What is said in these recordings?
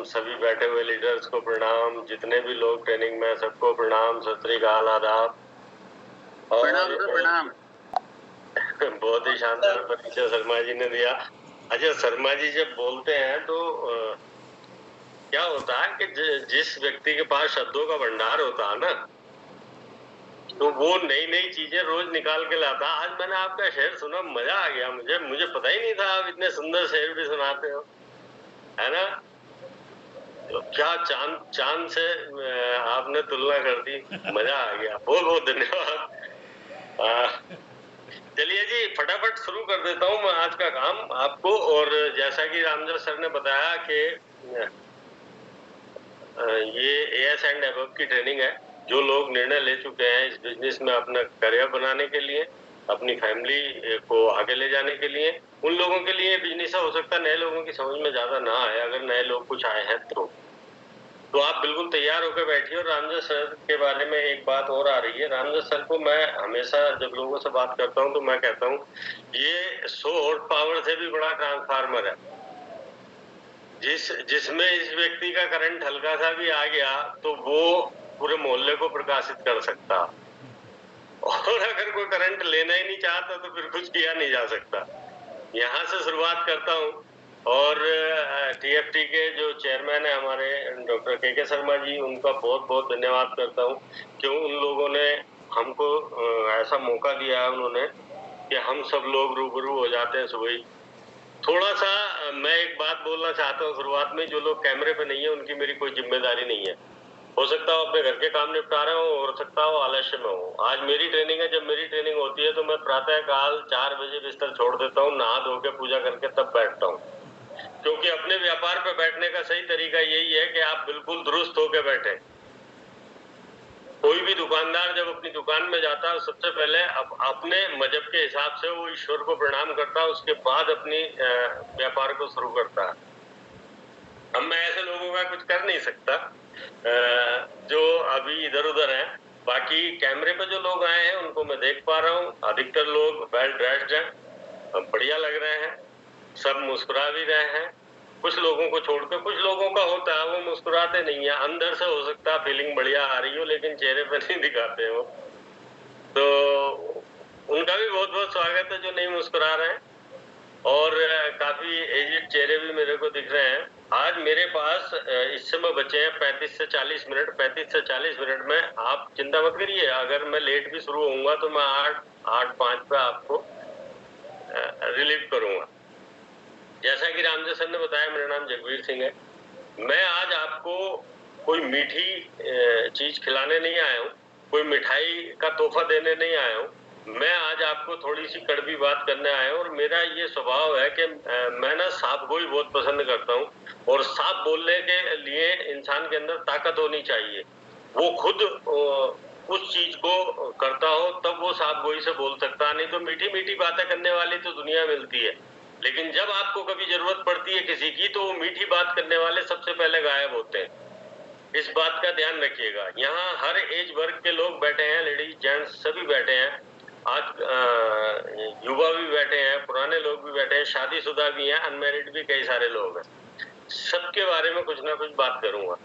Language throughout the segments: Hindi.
प्रणाम, सभी बैठे हुए लीडर्स को प्रणाम, जितने भी लोग ट्रेनिंग में सबको प्रणाम, सत श्री अकाल, आदाब। प्रणाम सर, प्रणाम। बहुत ही शानदार परिचय शर्मा जी ने दिया। अच्छा, शर्मा जी जब बोलते हैं तो क्या होता है कि जिस व्यक्ति के पास शब्दों का भंडार होता है ना, तो वो नई नई चीजें रोज निकाल के लाता। आज मैंने आपका शेर सुना, मजा आ गया। मुझे पता ही नहीं था आप इतने सुंदर शेर भी सुनाते हो, है ना। तो क्या चांद चांद से आपने तुलना कर दी, मजा आ गया। बहुत बहुत धन्यवाद। चलिए जी, फटाफट शुरू कर देता हूँ मैं आज का काम आपको। और जैसा कि रामजर सर ने बताया कि ये एएस एंड अबव की ट्रेनिंग है। जो लोग निर्णय ले चुके हैं इस बिजनेस में अपना करियर बनाने के लिए, अपनी फैमिली को आगे ले जाने के लिए, उन लोगों के लिए बिजनेस हो सकता है नए लोगों की समझ में ज्यादा ना आए। अगर नए लोग कुछ आए हैं तो आप बिल्कुल तैयार होकर बैठिए। और रामजर सर के बारे में एक बात और आ रही है। रामजर सर को मैं हमेशा जब लोगों से बात करता हूँ तो मैं कहता हूँ ये 100 हॉर्स पावर से भी बड़ा ट्रांसफार्मर है। जिसमें इस व्यक्ति का करंट हल्का सा भी आ गया तो वो पूरे मोहल्ले को प्रकाशित कर सकता। और अगर कोई करंट लेना ही नहीं चाहता तो फिर कुछ किया नहीं जा सकता। यहाँ से शुरुआत करता हूँ। और टीएफटी के जो चेयरमैन है हमारे डॉक्टर के शर्मा जी, उनका बहुत बहुत धन्यवाद करता हूँ। क्यों उन लोगों ने हमको ऐसा मौका दिया है उन्होंने कि हम सब लोग रूबरू हो जाते हैं सुबह ही। थोड़ा सा मैं एक बात बोलना चाहता हूँ शुरुआत में। जो लोग कैमरे पे नहीं है उनकी मेरी कोई जिम्मेदारी नहीं है। हो सकता हो अपने घर के काम निपटा रहे हो, हो सकता हो आलस्य में हो। आज मेरी ट्रेनिंग है। जब मेरी ट्रेनिंग होती है तो मैं प्रातः काल 4 बजे बिस्तर छोड़ देता हूँ, नहा धो के पूजा करके तब बैठता हूँ। क्योंकि अपने व्यापार पे बैठने का सही तरीका यही है कि आप बिल्कुल दुरुस्त होकर बैठे। कोई भी दुकानदार जब अपनी दुकान में जाता है सबसे पहले अपने मजहब के हिसाब से वो ईश्वर को प्रणाम करता है, उसके बाद अपनी व्यापार को शुरू करता है। अब मैं ऐसे लोगों का कुछ कर नहीं सकता जो अभी इधर उधर हैं। बाकी कैमरे पे जो लोग आए हैं उनको मैं देख पा रहा हूँ। अधिकतर लोग वेल ड्रेस्ड हैं, बढ़िया लग रहे हैं, सब मुस्कुरा भी रहे हैं। कुछ लोगों को छोड़कर कुछ लोगों का होता है वो मुस्कुराते नहीं है। अंदर से हो सकता है फीलिंग बढ़िया आ रही हो लेकिन चेहरे पे नहीं दिखाते हो। तो उनका भी बहुत बहुत स्वागत है जो नहीं मुस्कुरा रहे हैं। और काफी एजिड चेहरे भी मेरे को दिख रहे हैं। आज मेरे पास इस समय बचे हैं 35 से 40 मिनट। 35 से 40 मिनट में आप चिंता मत करिए, अगर मैं लेट भी शुरू होऊंगा तो मैं 8:05 पे आपको रिलीव करूंगा। जैसा कि रामजय सर ने बताया, मेरा नाम जगवीर सिंह है। मैं आज आपको कोई मीठी चीज खिलाने नहीं आया हूँ, कोई मिठाई का तोहफा देने नहीं आया हूँ। मैं आज आपको थोड़ी सी कड़वी बात करने आया हूँ। और मेरा ये स्वभाव है कि मैं ना साफ गोई बहुत पसंद करता हूँ। और साफ बोलने के लिए इंसान के अंदर ताकत होनी चाहिए। वो खुद उस चीज को करता हो तब वो साफ गोई से बोल सकता। नहीं तो मीठी मीठी बातें करने वाली तो दुनिया मिलती है, लेकिन जब आपको कभी जरूरत पड़ती है किसी की तो वो मीठी बात करने वाले सबसे पहले गायब होते हैं। इस बात का ध्यान रखिएगा। यहाँ हर एज वर्ग के लोग बैठे हैं, लेडीज जेंट्स सभी बैठे हैं। आज युवा भी बैठे हैं, पुराने लोग भी बैठे हैं, शादीशुदा भी हैं, अनमैरिड भी कई सारे लोग हैं। सबके बारे में कुछ ना कुछ बात करूंगा।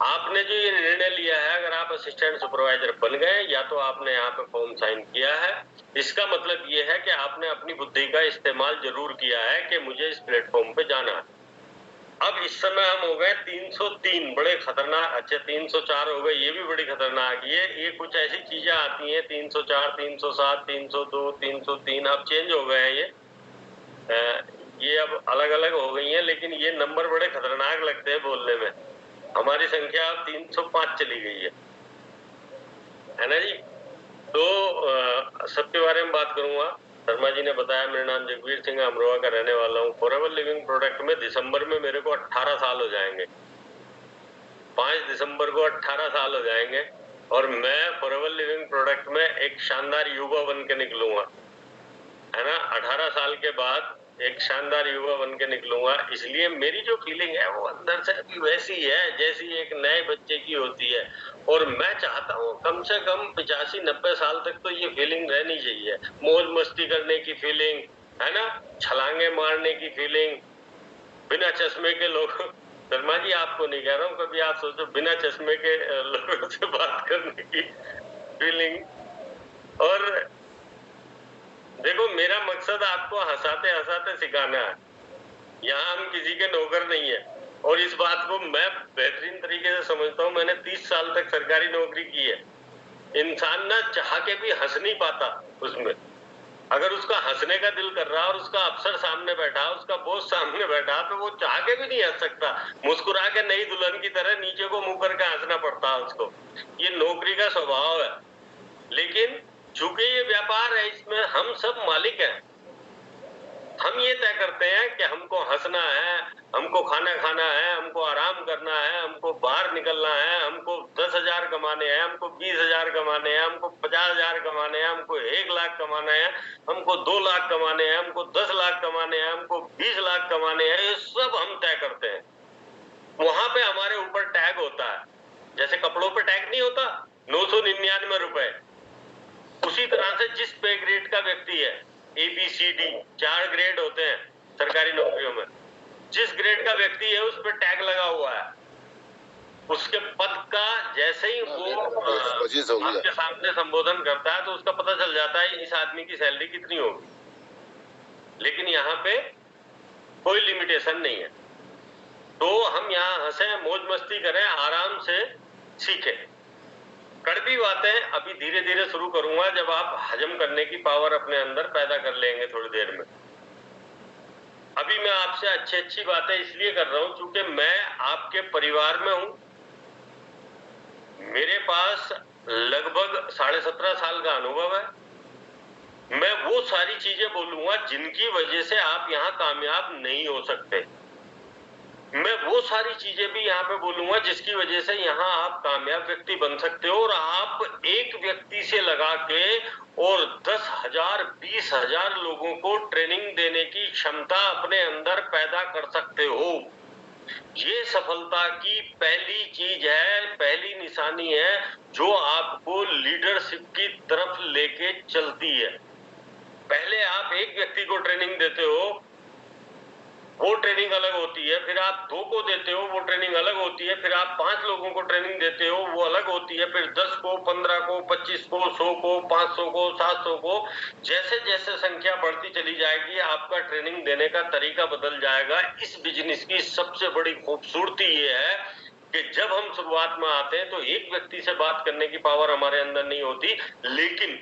आपने जो ये निर्णय लिया है, अगर आप असिस्टेंट सुपरवाइजर बन गए या तो आपने यहाँ पे फॉर्म साइन किया है, इसका मतलब ये है कि आपने अपनी बुद्धि का इस्तेमाल जरूर किया है कि मुझे इस प्लेटफॉर्म पे जाना है। अब इस समय हम हो गए 303, बड़े खतरनाक। अच्छा 304 हो गए, ये भी बड़ी खतरनाक। ये कुछ ऐसी चीजें आती हैं 304, 307, 302, 303, अब चेंज हो गए हैं ये अब अलग अलग हो गई हैं। लेकिन ये नंबर बड़े खतरनाक लगते हैं बोलने में। हमारी संख्या अब 305 चली गई है ना जी। तो सबके बारे में बात करूंगा। शर्मा जी ने बताया, मेरा नाम जगवीर सिंह, अमरोहा का रहने वाला हूँ। फॉरएवर लिविंग प्रोडक्ट में दिसंबर में मेरे को 18 साल हो जाएंगे। 5 दिसंबर को 18 साल हो जाएंगे। और मैं फॉरएवर लिविंग प्रोडक्ट में एक शानदार युवा बन के निकलूंगा, है ना। 18 साल के बाद एक शानदार युवा बन के निकलूंगा। इसलिए मेरी जो फीलिंग है वो अंदर से अभी वैसी है जैसी एक नए बच्चे की होती है। और मैं चाहता हूँ कम से कम 85-90 साल तक तो ये फीलिंग रहनी चाहिए। मौज मस्ती करने की फीलिंग, है ना, छलांगे मारने की फीलिंग, बिना चश्मे के लोग शर्मा जी आपको नहीं कह रहा हूँ, कभी आप सोचो बिना चश्मे के लोगों से बात करने की फीलिंग। और देखो मेरा मकसद आपको हंसाते हंसाते सिखाना है, यहाँ हम किसी के नौकर नहीं है। और इस बात को मैं बेहतरीन तरीके से समझता हूँ, मैंने 30 साल तक सरकारी नौकरी की है। इंसान ना चाह के भी हंस नहीं पाता उसमें। अगर उसका हंसने का दिल कर रहा और उसका अफसर सामने बैठा, उसका बॉस सामने बैठा, तो वो चाह के भी नहीं हंस सकता। मुस्कुरा के नई दुल्हन की तरह नीचे को मुंह करके हंसना पड़ता है उसको। ये नौकरी का स्वभाव है। लेकिन चूंकि ये व्यापार है, इसमें हम सब मालिक हैं। हम ये तय करते हैं कि हमको हंसना है, हमको खाना खाना है, हमको आराम करना है, हमको बाहर निकलना है, हमको 10,000 कमाने हैं, हमको 20,000 कमाने हैं, हमको 50,000 कमाने हैं, हमको 1 लाख कमाना है, हमको 2 लाख कमाने हैं, हमको 10 लाख कमाने हैं, हमको 20 लाख कमाने हैं। ये सब हम तय करते हैं। वहां पे हमारे ऊपर टैग होता है, जैसे कपड़ों पे टैग नहीं होता 999 रुपए, उसी तरह से जिस पे ग्रेड का व्यक्ति है, ABCD 4 ग्रेड होते हैं सरकारी नौकरियों में, जिस ग्रेड का व्यक्ति है उस पर टैग लगा हुआ है। उसके पद का जैसे ही वो आपके सामने संबोधन करता है तो उसका पता चल जाता है इस आदमी की सैलरी कितनी होगी। लेकिन यहाँ पे कोई लिमिटेशन नहीं है। तो हम यहाँ हंसे, मौज मस्ती करें, आराम से सीखें। कड़वी बातें अभी धीरे धीरे शुरू करूंगा, जब आप हजम करने की पावर अपने अंदर पैदा कर लेंगे थोड़ी देर में। अभी मैं आपसे अच्छी बातें इसलिए कर रहा हूं क्योंकि मैं आपके परिवार में हूं। मेरे पास लगभग 17.5 साल का अनुभव है। मैं वो सारी चीजें बोलूंगा जिनकी वजह से आप यहाँ कामयाब नहीं हो सकते। मैं वो सारी चीजें भी यहाँ पे बोलूंगा जिसकी वजह से यहाँ आप कामयाब व्यक्ति बन सकते हो। और आप एक व्यक्ति से लगा के और 10,000 20,000 लोगों को ट्रेनिंग देने की क्षमता अपने अंदर पैदा कर सकते हो। ये सफलता की पहली चीज है, पहली निशानी है जो आपको लीडरशिप की तरफ लेके चलती है। पहले आप एक व्यक्ति को ट्रेनिंग देते हो, वो ट्रेनिंग अलग होती है। फिर आप 2 को देते हो, वो ट्रेनिंग अलग होती है। फिर आप 5 लोगों को ट्रेनिंग देते हो, वो अलग होती है। फिर 10 को, 15 को, 25 को, 100 को, 500 को, 700 को, जैसे जैसे संख्या बढ़ती चली जाएगी आपका ट्रेनिंग देने का तरीका बदल जाएगा। इस बिजनेस की सबसे बड़ी खूबसूरती ये है कि जब हम शुरुआत में आते हैं तो एक व्यक्ति से बात करने की पावर हमारे अंदर नहीं होती। लेकिन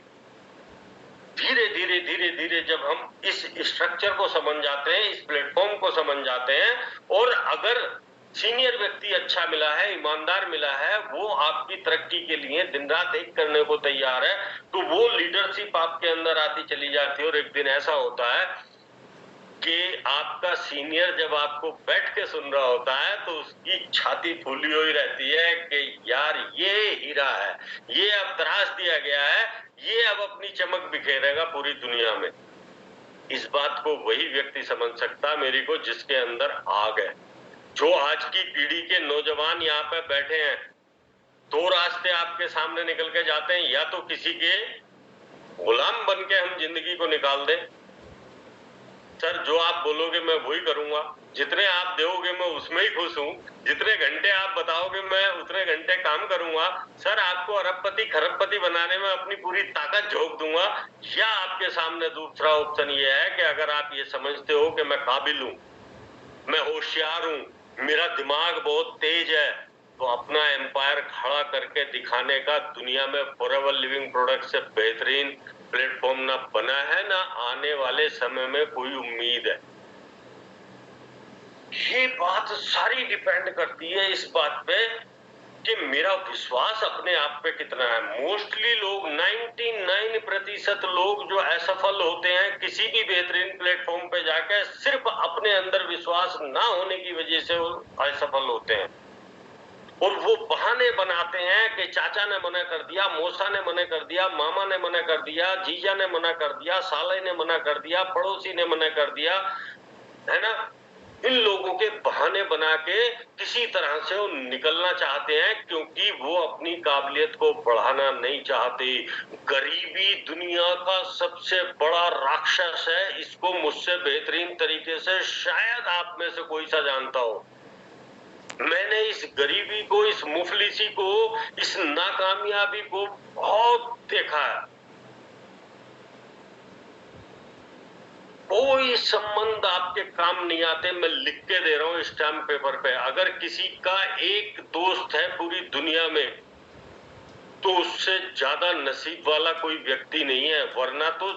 धीरे धीरे धीरे धीरे जब हम इस स्ट्रक्चर को समझ जाते हैं, इस प्लेटफॉर्म को समझ जाते हैं, और अगर सीनियर व्यक्ति अच्छा मिला है, ईमानदार मिला है, वो आपकी तरक्की के लिए दिन रात एक करने को तैयार है, तो वो लीडरशिप आपके अंदर आती चली जाती है। और एक दिन ऐसा होता है कि आपका सीनियर जब आपको बैठ के सुन रहा होता है तो उसकी छाती फूली हुई रहती है कि यार ये हीरा है, ये अब तराश दिया गया है, ये अब अपनी चमक बिखेरेगा पूरी दुनिया में। इस बात को वही व्यक्ति समझ सकता मेरी को जिसके अंदर आग है। जो आज की पीढ़ी के नौजवान यहाँ पे बैठे हैं, 2 रास्ते आपके सामने निकल के जाते हैं, या तो किसी के गुलाम बन के हम जिंदगी को निकाल दें। सर जो आप बोलोगे मैं वही करूंगा, जितने आप दोगे मैं उसमें ही खुश हूँ, जितने घंटे आप बताओगे मैं उतने घंटे काम करूंगा। सर आपको अरबपति खरबपति बनाने में अपनी पूरी ताकत झोंक दूंगा। या आपके सामने दूसरा ऑप्शन ये है कि अगर आप ये समझते हो कि मैं काबिल हूँ, मैं होशियार हूँ, मेरा दिमाग बहुत तेज है, तो अपना एम्पायर खड़ा करके दिखाने का दुनिया में फॉरएवर लिविंग प्रोडक्ट से बेहतरीन प्लेटफॉर्म ना बना है, ना आने वाले समय में कोई उम्मीद है। ये बात सारी डिपेंड करती है इस बात पे कि मेरा विश्वास अपने आप पे कितना है। मोस्टली लोग 99% लोग जो असफल होते हैं किसी भी बेहतरीन प्लेटफॉर्म पे जाकर, सिर्फ अपने अंदर विश्वास ना होने की वजह से वो असफल होते हैं। और वो बहाने बनाते हैं कि चाचा ने मना कर दिया, मौसा ने मना कर दिया, मामा ने मना कर दिया, जीजा ने मना कर दिया, साले ने मना कर दिया, पड़ोसी ने मना कर दिया, है ना। इन लोगों के बहाने बना के किसी तरह से वो निकलना चाहते हैं, क्योंकि वो अपनी काबिलियत को बढ़ाना नहीं चाहते। गरीबी दुनिया का सबसे बड़ा राक्षस है, इसको मुझसे बेहतरीन तरीके से शायद आप में से कोई सा जानता हो। इस गरीबी को, इस मुफलिसी को, इस नाकामयाबी को बहुत देखा है। कोई संबंध आपके काम नहीं आते। मैं लिख के दे रहा हूं स्टैम्प पेपर पे, अगर किसी का एक दोस्त है पूरी दुनिया में तो उससे ज्यादा नसीब वाला कोई व्यक्ति नहीं है। वरना तो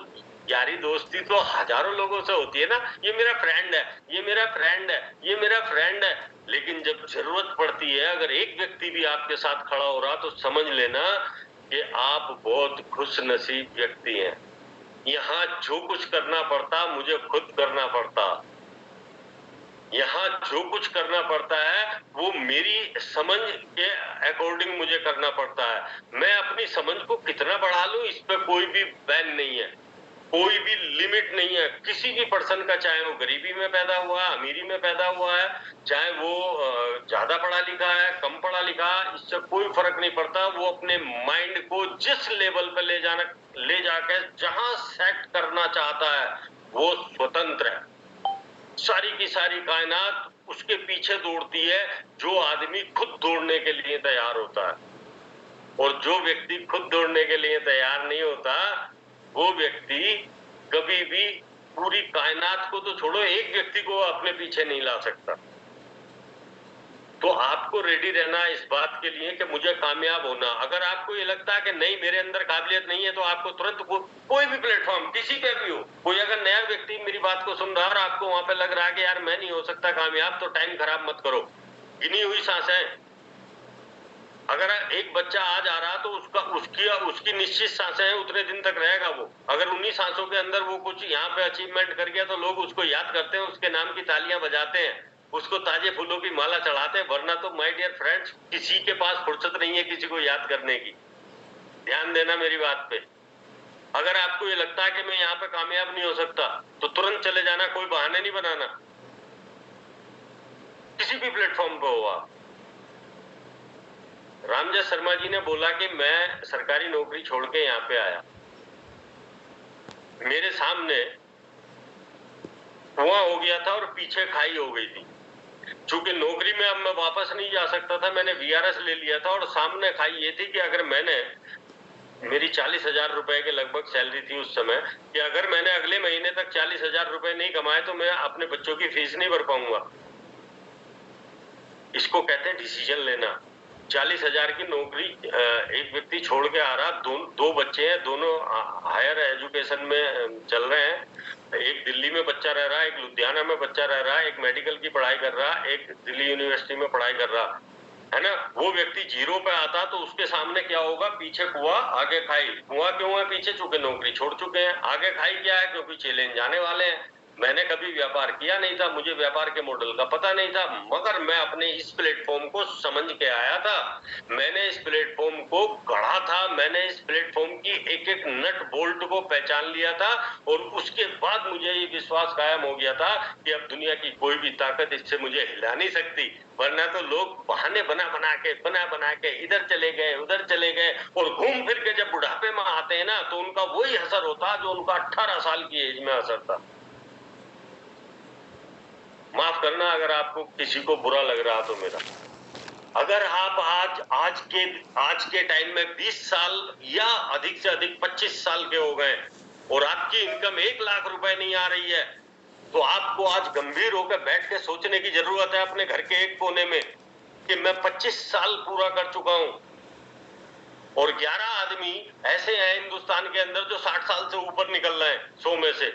यारी दोस्ती तो हजारों लोगों से होती है ना, ये मेरा फ्रेंड है, ये मेरा फ्रेंड है, ये मेरा फ्रेंड है। लेकिन जब जरूरत पड़ती है, अगर एक व्यक्ति भी आपके साथ खड़ा हो रहा तो समझ लेना कि आप बहुत खुश नसीब व्यक्ति हैं। यहाँ जो कुछ करना पड़ता मुझे खुद करना पड़ता। यहाँ जो कुछ करना पड़ता है वो मेरी समझ के अकॉर्डिंग मुझे करना पड़ता है। मैं अपनी समझ को कितना बढ़ा लूं इस पे कोई भी बैन नहीं है, कोई भी लिमिट नहीं है। किसी भी पर्सन का, चाहे वो गरीबी में पैदा हुआ है, अमीरी में पैदा हुआ है, चाहे वो ज्यादा पढ़ा लिखा है, कम पढ़ा लिखा, इससे कोई फर्क नहीं पड़ता। वो अपने माइंड को जिस लेवल पे ले जाके जहां सेट करना चाहता है वो स्वतंत्र है। सारी की सारी कायनात उसके पीछे दौड़ती है जो आदमी खुद दौड़ने के लिए तैयार होता है। और जो व्यक्ति खुद दौड़ने के लिए तैयार नहीं होता वो व्यक्ति कभी भी पूरी कायनात को तो छोड़ो, एक व्यक्ति को अपने पीछे नहीं ला सकता। तो आपको रेडी रहना इस बात के लिए कि मुझे कामयाब होना। अगर आपको ये लगता है कि नहीं मेरे अंदर काबिलियत नहीं है तो आपको तुरंत कोई भी प्लेटफॉर्म किसी पे भी हो, कोई अगर नया व्यक्ति मेरी बात को सुन रहा है और आपको वहां पे लग रहा है कि यार मैं नहीं हो सकता कामयाब, तो टाइम खराब मत करो। गिनी हुई सांसें। अगर एक बच्चा आज आ रहा तो उसकी निश्चित सांसें हैं, उतने दिन तक रहेगा वो। अगर उन्हीं सांसों के अंदर वो कुछ यहाँ पे अचीवमेंट कर गया तो लोग उसको याद करते हैं, उसके नाम की तालियां बजाते हैं, उसको ताजे फूलों की माला चढ़ाते हैं। वरना तो माय डियर फ्रेंड्स किसी के पास फुर्सत नहीं है किसी को याद करने की। ध्यान देना मेरी बात पे। अगर आपको ये लगता है कि मैं यहाँ पे कामयाब नहीं हो सकता तो तुरंत चले जाना, कोई बहाने नहीं बनाना। किसी भी प्लेटफॉर्म पे हो आप। रामजय शर्मा जी ने बोला कि मैं सरकारी नौकरी छोड़ के यहाँ पे आया, मेरे सामने कुआं हो गया था और पीछे खाई हो गई थी। चूंकि नौकरी में अब मैं वापस नहीं जा सकता था, मैंने वीआरएस ले लिया था और सामने खाई ये थी कि अगर मेरी 40,000 रुपए के लगभग सैलरी थी उस समय, कि अगर मैंने अगले महीने तक 40,000 रुपए नहीं कमाए तो मैं अपने बच्चों की फीस नहीं भर पाऊंगा। इसको कहते हैं डिसीजन लेना। 40,000 की नौकरी एक व्यक्ति छोड़ के आ रहा, दो बच्चे हैं, दोनों हायर एजुकेशन में चल रहे हैं। एक दिल्ली में बच्चा रह रहा है, एक लुधियाना में बच्चा रह रहा है, एक मेडिकल की पढ़ाई कर रहा है, एक दिल्ली यूनिवर्सिटी में पढ़ाई कर रहा है ना। वो व्यक्ति जीरो पे आता तो उसके सामने क्या होगा, पीछे कुआं आगे खाई। कुआं क्यों है पीछे? चूंकि नौकरी छोड़ चुके हैं। आगे खाई क्या है? क्योंकि चैलेंज आने वाले हैं। मैंने कभी व्यापार किया नहीं था, मुझे व्यापार के मॉडल का पता नहीं था, मगर मैं अपने इस प्लेटफॉर्म को समझ के आया था। मैंने इस प्लेटफॉर्म को गढ़ा था, मैंने इस प्लेटफॉर्म की एक एक नट बोल्ट को पहचान लिया था और उसके बाद मुझे ये विश्वास कायम हो गया था कि अब दुनिया की कोई भी ताकत इससे मुझे हिला नहीं सकती। वरना तो लोग बहाने बना बना के इधर चले गए उधर चले गए और घूम फिर के जब बुढ़ापे में आते हैं ना तो उनका वही असर होता जो उनका 18 साल की एज में असर था। माफ करना अगर आपको किसी को बुरा लग रहा तो मेरा। अगर आप आज के टाइम में 20 साल या अधिक से अधिक 25 साल के हो गए और आपकी इनकम 1 लाख रुपए नहीं आ रही है तो आपको आज गंभीर होकर बैठ के सोचने की जरूरत है अपने घर के एक कोने में कि मैं 25 साल पूरा कर चुका हूं और 11 आदमी ऐसे हैं हिंदुस्तान के अंदर जो 60 साल से ऊपर निकल रहे हैं 100 में से।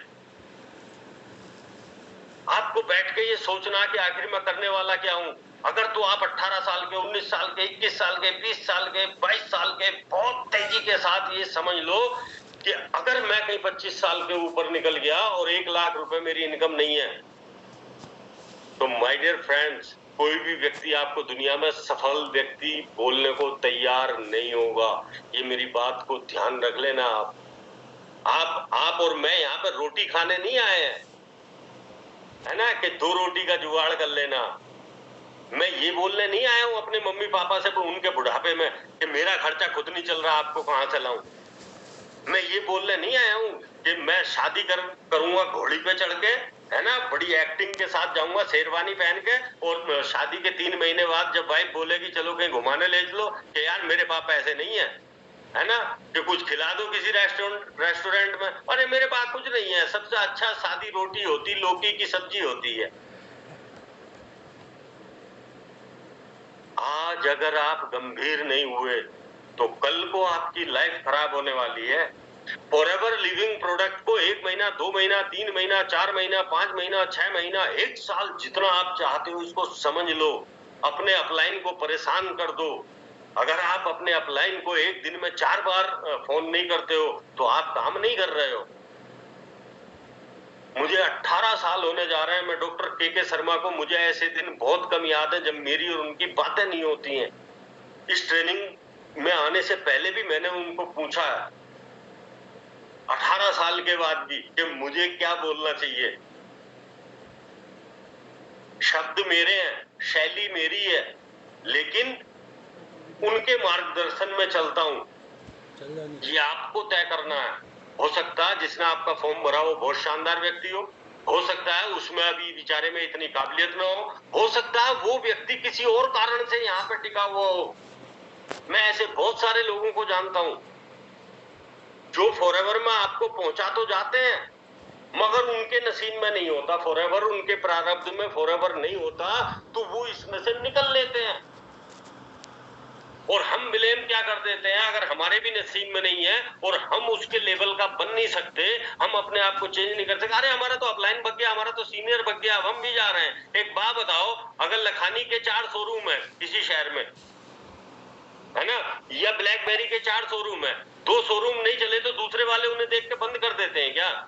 आपको बैठ के ये सोचना कि आखिर मैं करने वाला क्या हूं। अगर तो आप 18 साल के, 19 साल के, 21 साल के, 20 साल के, 22 साल के बहुत तेजी के साथ ये समझ लो कि अगर मैं कहीं 25 साल के ऊपर निकल गया और 1 लाख रुपए मेरी इनकम नहीं है तो माय डियर फ्रेंड्स कोई भी व्यक्ति आपको दुनिया में सफल व्यक्ति बोलने को तैयार नहीं होगा। ये मेरी बात को ध्यान रख लेना। आप और मैं यहाँ पर रोटी खाने नहीं आए हैं, है ना, कि 2 रोटी का जुगाड़ कर लेना। मैं ये बोलने नहीं आया हूं अपने मम्मी पापा से उनके बुढ़ापे में कि मेरा खर्चा खुद नहीं चल रहा, आपको कहां से लाऊं। मैं ये बोलने नहीं आया हूं कि मैं शादी करूंगा घोड़ी पे चढ़ के, है ना, बड़ी एक्टिंग के साथ जाऊंगा शेरवानी पहन के, और शादी के 3 महीने बाद जब वाइफ बोलेगी चलो कहीं घुमाने ले चलो, कि यार मेरे पास पैसे नहीं है ना, कि कुछ खिला दो किसी रेस्टोरेंट में, अरे मेरे पास कुछ नहीं है, सबसे अच्छा सादी रोटी होती, लौकी की सब्जी होती है। आज अगर आप गंभीर नहीं हुए तो कल को आपकी लाइफ खराब होने वाली है। फॉरएवर लिविंग प्रोडक्ट को 1 महीना, 2 महीना, 3 महीना, 4 महीना, 5 महीना, 6 महीना, 1 साल, जितना आप चाहते हो इसको समझ लो। अपने अपलाइन को परेशान कर दो। अगर आप अपने अपलाइन को एक दिन में 4 बार फोन नहीं करते हो तो आप काम नहीं कर रहे हो। मुझे 18 साल होने जा रहे हैं, मैं डॉक्टर के शर्मा को, मुझे ऐसे दिन बहुत कम याद है जब मेरी और उनकी बातें नहीं होती हैं। इस ट्रेनिंग में आने से पहले भी मैंने उनको पूछा है, 18 साल के बाद भी, कि मुझे क्या बोलना चाहिए। शब्द मेरे हैं, शैली मेरी है, लेकिन उनके मार्गदर्शन में चलता हूं। ये आपको तय करना है। हो सकता है जिसने आपका फॉर्म भरा वो बहुत शानदार व्यक्ति हो सकता है उसमें अभी बेचारे में इतनी काबिलियत न हो सकता है वो व्यक्ति किसी और कारण से यहाँ पे टिका हुआ हो। मैं ऐसे बहुत सारे लोगों को जानता हूं जो फॉरएवर में आपको पहुंचा तो जाते हैं, मगर उनके नसीब में नहीं होता फॉरएवर, उनके प्रारब्ध में फॉरएवर नहीं होता, तो वो इसमें से निकल लेते हैं। और हम ब्लेम क्या कर देते हैं, अगर हमारे भी नसीब में नहीं है और हम उसके लेवल का बन नहीं सकते, हम अपने आप को चेंज नहीं कर सकते, अरे हमारा तो अपलाइन बग गया, हमारा तो सीनियर बग गया, अब हम भी जा रहे हैं। एक बात बताओ, अगर लखानी के 4 शोरूम है किसी शहर में, है ना, या ब्लैकबेरी के 4 शोरूम है, 2 शोरूम नहीं चले तो दूसरे वाले उन्हें देख के बंद कर देते हैं क्या?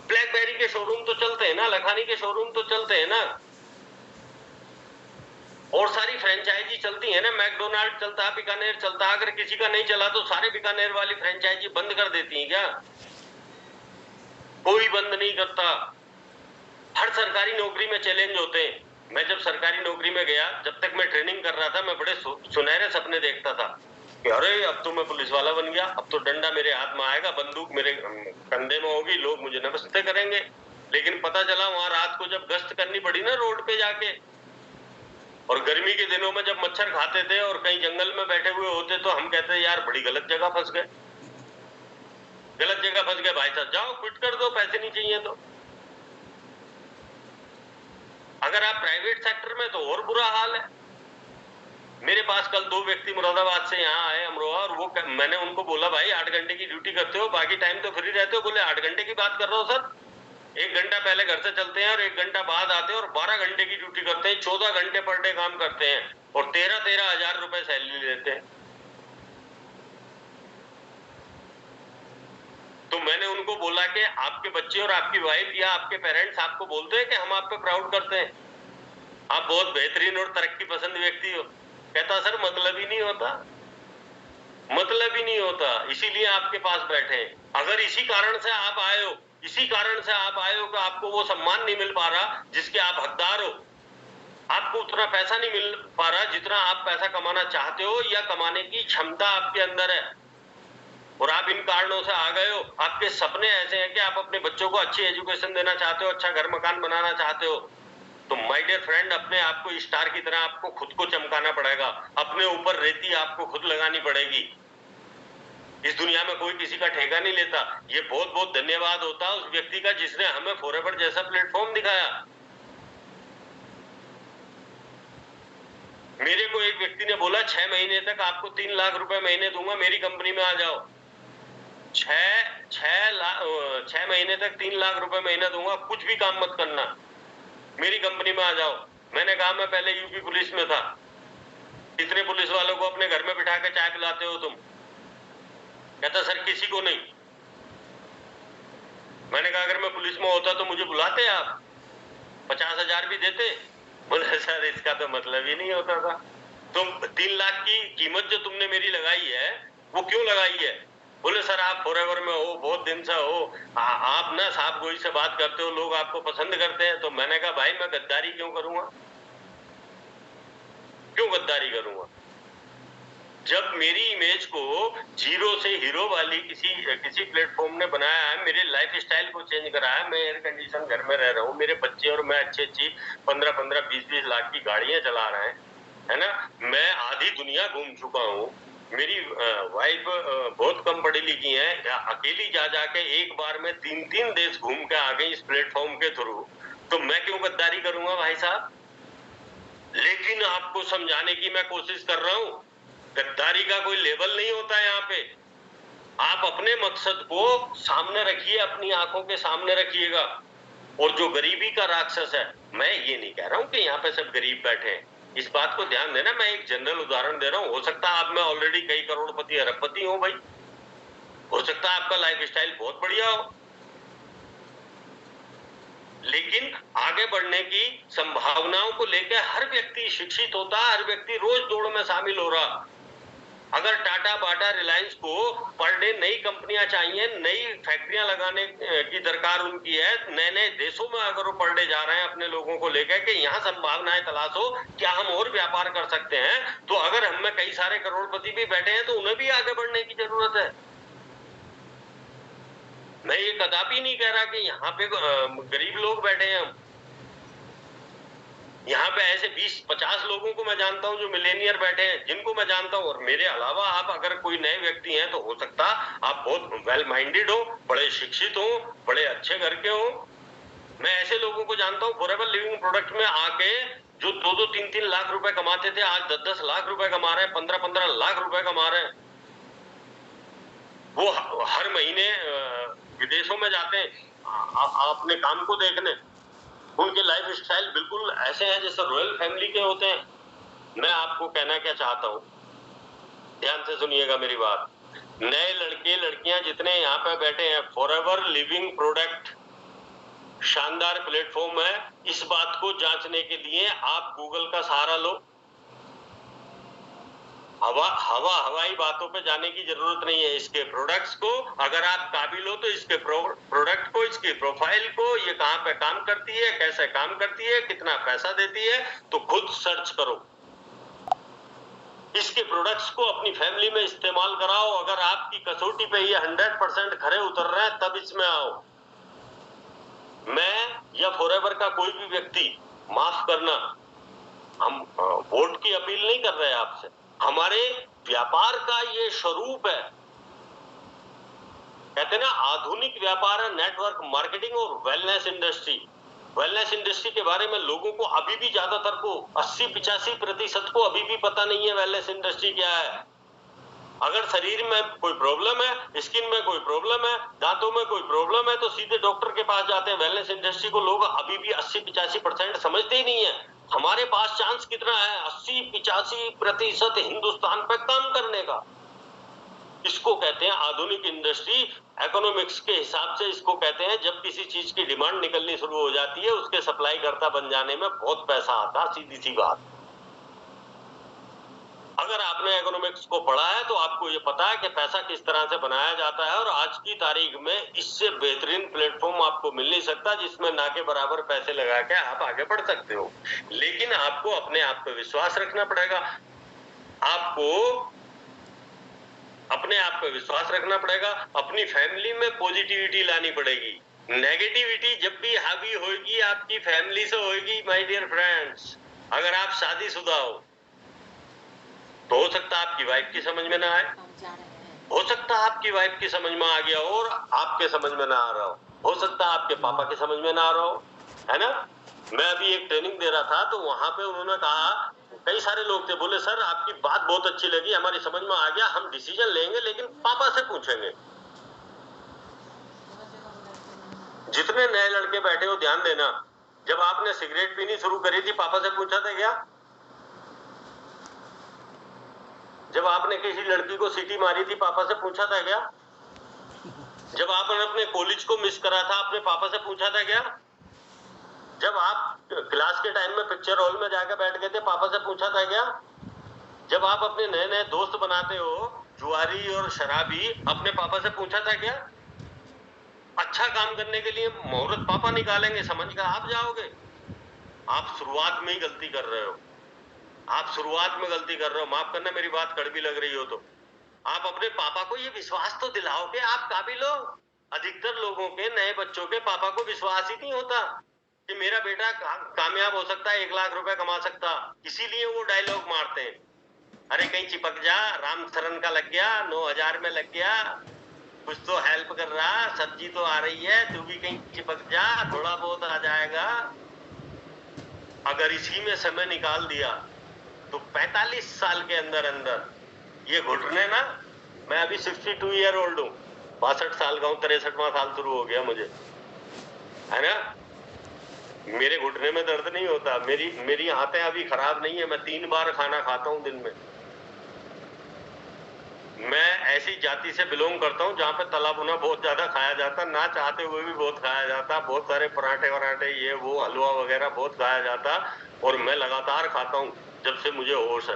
ब्लैकबेरी के शोरूम तो चलते हैं ना, लखानी के शोरूम तो चलते हैं ना, और सारी फ्रेंचाइजी चलती है ना, मैकडोनाल्ड चलता है, बीकानेर चलता है, अगर किसी का नहीं चला तो सारे बीकानेर वाली फ्रेंचाइजी बंद कर देती हैं क्या? कोई बंद नहीं करता। हर सरकारी नौकरी में चैलेंज होते हैं। मैं जब सरकारी नौकरी में गया, जब तक मैं ट्रेनिंग कर रहा था, मैं बड़े सुनहरे सपने देखता था कि अरे अब तो मैं पुलिस वाला बन गया, अब तो डंडा मेरे हाथ में आएगा, बंदूक मेरे कंधे में होगी, लोग मुझे नमस्ते करेंगे। लेकिन पता चला वहां रात को जब गश्त करनी पड़ी ना रोड पे जाके, और गर्मी के दिनों में जब मच्छर खाते थे और कहीं जंगल में बैठे हुए होते, तो हम कहते यार बड़ी गलत जगह फंस गए, गलत जगह फंस गए। भाई साहब जाओ क्विट कर दो, पैसे नहीं चाहिए तो। अगर आप प्राइवेट सेक्टर में तो और बुरा हाल है। मेरे पास कल 2 व्यक्ति मुरादाबाद से यहाँ आए अमरोहा, और वो मैंने उनको बोला भाई 8 घंटे की ड्यूटी करते हो, बाकी टाइम तो फ्री रहते हो? बोले 8 घंटे की बात कर रहा हूँ सर, 1 घंटा पहले घर से चलते हैं और 1 घंटा बाद आते हैं, और 12 घंटे की ड्यूटी करते हैं, 14 घंटे पर डे काम करते हैं, और 13-13 हजार रुपए सैलरी लेते हैं। तो मैंने उनको बोला कि आपके बच्चे और आपकी वाइफ या आपके पेरेंट्स आपको बोलते हैं कि हम आप पे प्राउड करते हैं, आप बहुत बेहतरीन और तरक्की पसंद व्यक्ति हो? कहता सर मतलब ही नहीं होता, मतलब ही नहीं होता, इसीलिए आपके पास बैठे हैं। अगर इसी कारण से आप आए हो, इसी कारण से आप आए हो कि आपको वो सम्मान नहीं मिल पा रहा जिसके आप हकदार हो, आपको उतना पैसा नहीं मिल पा रहा जितना आप पैसा कमाना चाहते हो या कमाने की क्षमता आपके अंदर है, और आप इन कारणों से आ गए हो, आपके सपने ऐसे हैं कि आप अपने बच्चों को अच्छी एजुकेशन देना चाहते हो, अच्छा घर मकान बनाना चाहते हो, तो माय डियर फ्रेंड, अपने आप को स्टार की तरह आपको खुद को चमकाना पड़ेगा, अपने ऊपर रेती आपको खुद लगानी पड़ेगी। इस दुनिया में कोई किसी का ठेका नहीं लेता। ये बहुत बहुत धन्यवाद होता है उस व्यक्ति का जिसने हमें फॉरएवर जैसा प्लेटफॉर्म दिखाया। मेरे को एक व्यक्ति ने बोला 6 महीने तक आपको 3 लाख रुपए महीने दूंगा, मेरी कंपनी में आ जाओ। 6 महीने तक 3 लाख रुपए महीना दूंगा, कुछ भी काम मत करना, मेरी कंपनी में आ जाओ। मैंने कहा मैं पहले यूपी पुलिस में था, इतने पुलिस वालों को अपने घर में बिठा के चाय पिलाते हो तुम? कहता सर किसी को नहीं। मैंने कहा अगर मैं पुलिस में होता तो मुझे बुलाते आप, 50,000 भी देते? बोले सर इसका तो मतलब ही नहीं होता था। तुम 3 लाख की कीमत जो तुमने मेरी लगाई है वो क्यों लगाई है? बोले सर आप फॉरएवर में हो, बहुत दिन से हो, आप ना साहब गोई से बात करते हो, लोग आपको पसंद करते हैं। तो मैंने कहा भाई मैं गद्दारी क्यों करूंगा, क्यों गद्दारी करूंगा? जब मेरी इमेज को जीरो से हीरो वाली किसी प्लेटफॉर्म ने बनाया है, मेरे लाइफ स्टाइल को चेंज करा है, मैं एयर कंडीशन घर में रह रहा हूँ, मेरे बच्चे और मैं अच्छी 15-15, 20-20 लाख की गाड़ियां चला रहे हैं, है ना, मैं आधी दुनिया घूम चुका हूँ, मेरी वाइफ बहुत कम पढ़ी लिखी है, अकेली जा जाके एक बार में 3-3 देश घूम के आ गई इस प्लेटफॉर्म के थ्रू, तो मैं क्यों गद्दारी करूंगा भाई साहब? लेकिन आपको समझाने की मैं कोशिश कर रहा हूं, गद्दारी का कोई लेवल नहीं होता यहाँ पे। आप अपने मकसद को सामने रखिए, अपनी आंखों के सामने रखिएगा। और जो गरीबी का राक्षस है, मैं ये नहीं कह रहा हूं कि यहाँ पे सब गरीब बैठे हैं, इस बात को ध्यान देना, मैं एक जनरल उदाहरण दे रहा हूं। हो सकता है आप में ऑलरेडी कई करोड़पति अरबपति हो भाई, हो सकता है आपका लाइफ स्टाइल बहुत बढ़िया हो, लेकिन आगे बढ़ने की संभावनाओं को लेकर हर व्यक्ति शिक्षित होता है, हर व्यक्ति रोज दौड़ में शामिल हो रहा। अगर टाटा, बाटा, रिलायंस को पर डे नई कंपनियां चाहिए, नई फैक्ट्रियां लगाने की दरकार उनकी है, नए नए देशों में अगर वो पर डे जा रहे हैं अपने लोगों को लेकर कि यहाँ संभावनाएं तलाशो, क्या हम और व्यापार कर सकते हैं, तो अगर हम में कई सारे करोड़पति भी बैठे हैं तो उन्हें भी आगे बढ़ने की जरूरत है। मैं ये कदापि नहीं कह रहा कि यहाँ पे गरीब लोग बैठे हैं। हम यहाँ पे ऐसे 20-50 लोगों को मैं जानता हूँ जो मिलेनियर बैठे हैं, जिनको मैं जानता हूँ, और मेरे अलावा आप अगर कोई नए व्यक्ति हैं तो हो सकता आप बहुत वेल माइंडेड हो, बड़े शिक्षित हो, बड़े अच्छे घर के हो। मैं ऐसे लोगों को जानता हूँ फॉरएवर लिविंग प्रोडक्ट में आके जो 2-2, 3-3 लाख रुपए कमाते थे, आज 10-10 लाख रुपए कमा रहे हैं, 15-15 लाख रुपए कमा रहे हैं। वो हर महीने विदेशों में जाते हैं अपने काम को देखने, उनके लाइफ स्टाइल बिल्कुल ऐसे हैं जैसे रॉयल फैमिली के होते हैं। मैं आपको कहना क्या चाहता हूँ, ध्यान से सुनिएगा मेरी बात। नए लड़के लड़कियां जितने यहाँ पे बैठे हैं, फॉरएवर लिविंग प्रोडक्ट शानदार प्लेटफॉर्म है। इस बात को जांचने के लिए आप गूगल का सहारा लो। हवाई बातों पे जाने की जरूरत नहीं है। इसके प्रोडक्ट्स को अगर आप काबिल हो तो इसके प्रोडक्ट को, इसकी प्रोफाइल को, ये कहाँ पे काम करती है, कैसे काम करती है, कितना पैसा देती है, तो खुद सर्च करो। इसके प्रोडक्ट्स को अपनी फैमिली में इस्तेमाल कराओ। अगर आपकी कसौटी पे ये 100% खरे उतर रहे हैं तब इसमें आओ। मैं या फॉरएवर का कोई भी व्यक्ति, माफ करना, हम वोट की अपील नहीं कर रहे आपसे, हमारे व्यापार का ये स्वरूप है। कहते हैं ना, आधुनिक व्यापार है नेटवर्क मार्केटिंग और वेलनेस इंडस्ट्री। वेलनेस इंडस्ट्री के बारे में लोगों को अभी भी ज्यादातर को 80-85% को अभी भी पता नहीं है वेलनेस इंडस्ट्री क्या है। अगर शरीर में कोई प्रॉब्लम है, स्किन में कोई प्रॉब्लम है, दांतों में कोई प्रॉब्लम है, तो सीधे डॉक्टर के पास जाते हैं। वेलनेस इंडस्ट्री को लोग अभी भी 80-85% समझते ही नहीं है। हमारे पास चांस कितना है, 80-85% हिंदुस्तान पे काम करने का। इसको कहते हैं आधुनिक इंडस्ट्री। इकोनॉमिक्स के हिसाब से इसको कहते हैं जब किसी चीज की डिमांड निकलनी शुरू हो जाती है, उसके सप्लाई करता बन जाने में बहुत पैसा आता है, सीधी सी बात। अगर आपने इकोनॉमिक्स को पढ़ा है तो आपको ये पता है कि पैसा किस तरह से बनाया जाता है, और आज की तारीख में इससे बेहतरीन प्लेटफॉर्म आपको मिल नहीं सकता जिसमें ना के बराबर पैसे लगा के आप आगे बढ़ सकते हो। लेकिन आपको अपने आप पे विश्वास रखना पड़ेगा, आपको अपने आप पे विश्वास रखना पड़ेगा, अपनी फैमिली में पॉजिटिविटी लानी पड़ेगी। नेगेटिविटी जब भी हावी होगी आपकी फैमिली से होगी माय डियर फ्रेंड्स। अगर आप शादीशुदा हो तो हो सकता है आपकी वाइफ की समझ में ना आए, हो सकता है आपकी वाइफ की समझ में आ गया और आपके समझ में ना आ रहा हो सकता है आपके पापा की समझ में ना आ रहा हो, है ना। मैं अभी एक ट्रेनिंग दे रहा था तो वहां पे उन्होंने कहा, कई सारे लोग थे, बोले सर आपकी बात बहुत अच्छी लगी, हमारी समझ में आ गया, हम डिसीजन लेंगे लेकिन पापा से पूछेंगे। जितने नए लड़के बैठे हो ध्यान देना, जब आपने सिगरेट पीनी शुरू करी थी पापा से पूछा था क्या? जब आपने किसी लड़की को सीटी मारी थी पापा से पूछा था क्या? जब आपने अपने कॉलेज को मिस करा था अपने पापा से पूछा था क्या? जब आप क्लास के टाइम में पिक्चर हॉल में जाकर बैठ गए थे पापा से पूछा था क्या? जब आप अपने नए नए दोस्त बनाते हो जुआरी और शराबी, अपने पापा से पूछा था क्या? अच्छा काम करने के लिए मुहूर्त पापा निकालेंगे, समझ कर आप जाओगे। आप शुरुआत में ही गलती कर रहे हो। आप शुरुआत में गलती कर रहे हो, माफ करना मेरी बात कड़वी लग रही हो तो। आप अपने पापा को ये विश्वास तो दिलाओ कि आप काबिल हो। अधिकतर लोगों के, नए बच्चों के पापा को विश्वास ही नहीं होता कि मेरा बेटा कामयाब हो सकता है, 1 लाख रुपए कमा सकता। इसीलिए वो डायलॉग मारते हैं, अरे कहीं चिपक जा, राम शरण का लग गया, 9,000 में लग गया, कुछ तो हेल्प कर रहा, सब्जी तो आ रही है, तू भी कहीं चिपक जा, थोड़ा बहुत आ जाएगा। अगर इसी में समय निकाल दिया तो 45 साल के अंदर अंदर ये घुटने ना, मैं अभी 62 ईयर ओल्ड हूँ, 62 साल का हूँ, 63वां साल शुरू हो गया मुझे, है ना। मेरे घुटने में दर्द नहीं होता, मेरी आंतें अभी खराब नहीं है, मैं 3 बार खाना खाता हूँ दिन में। मैं ऐसी जाति से बिलोंग करता हूँ जहाँ पे तला भुना बहुत ज्यादा खाया जाता, ना चाहते हुए भी बहुत खाया जाता, बहुत सारे पराठे वराठे ये वो हलवा वगैरह बहुत खाया जाता, और मैं लगातार खाता हूँ जब से मुझे होश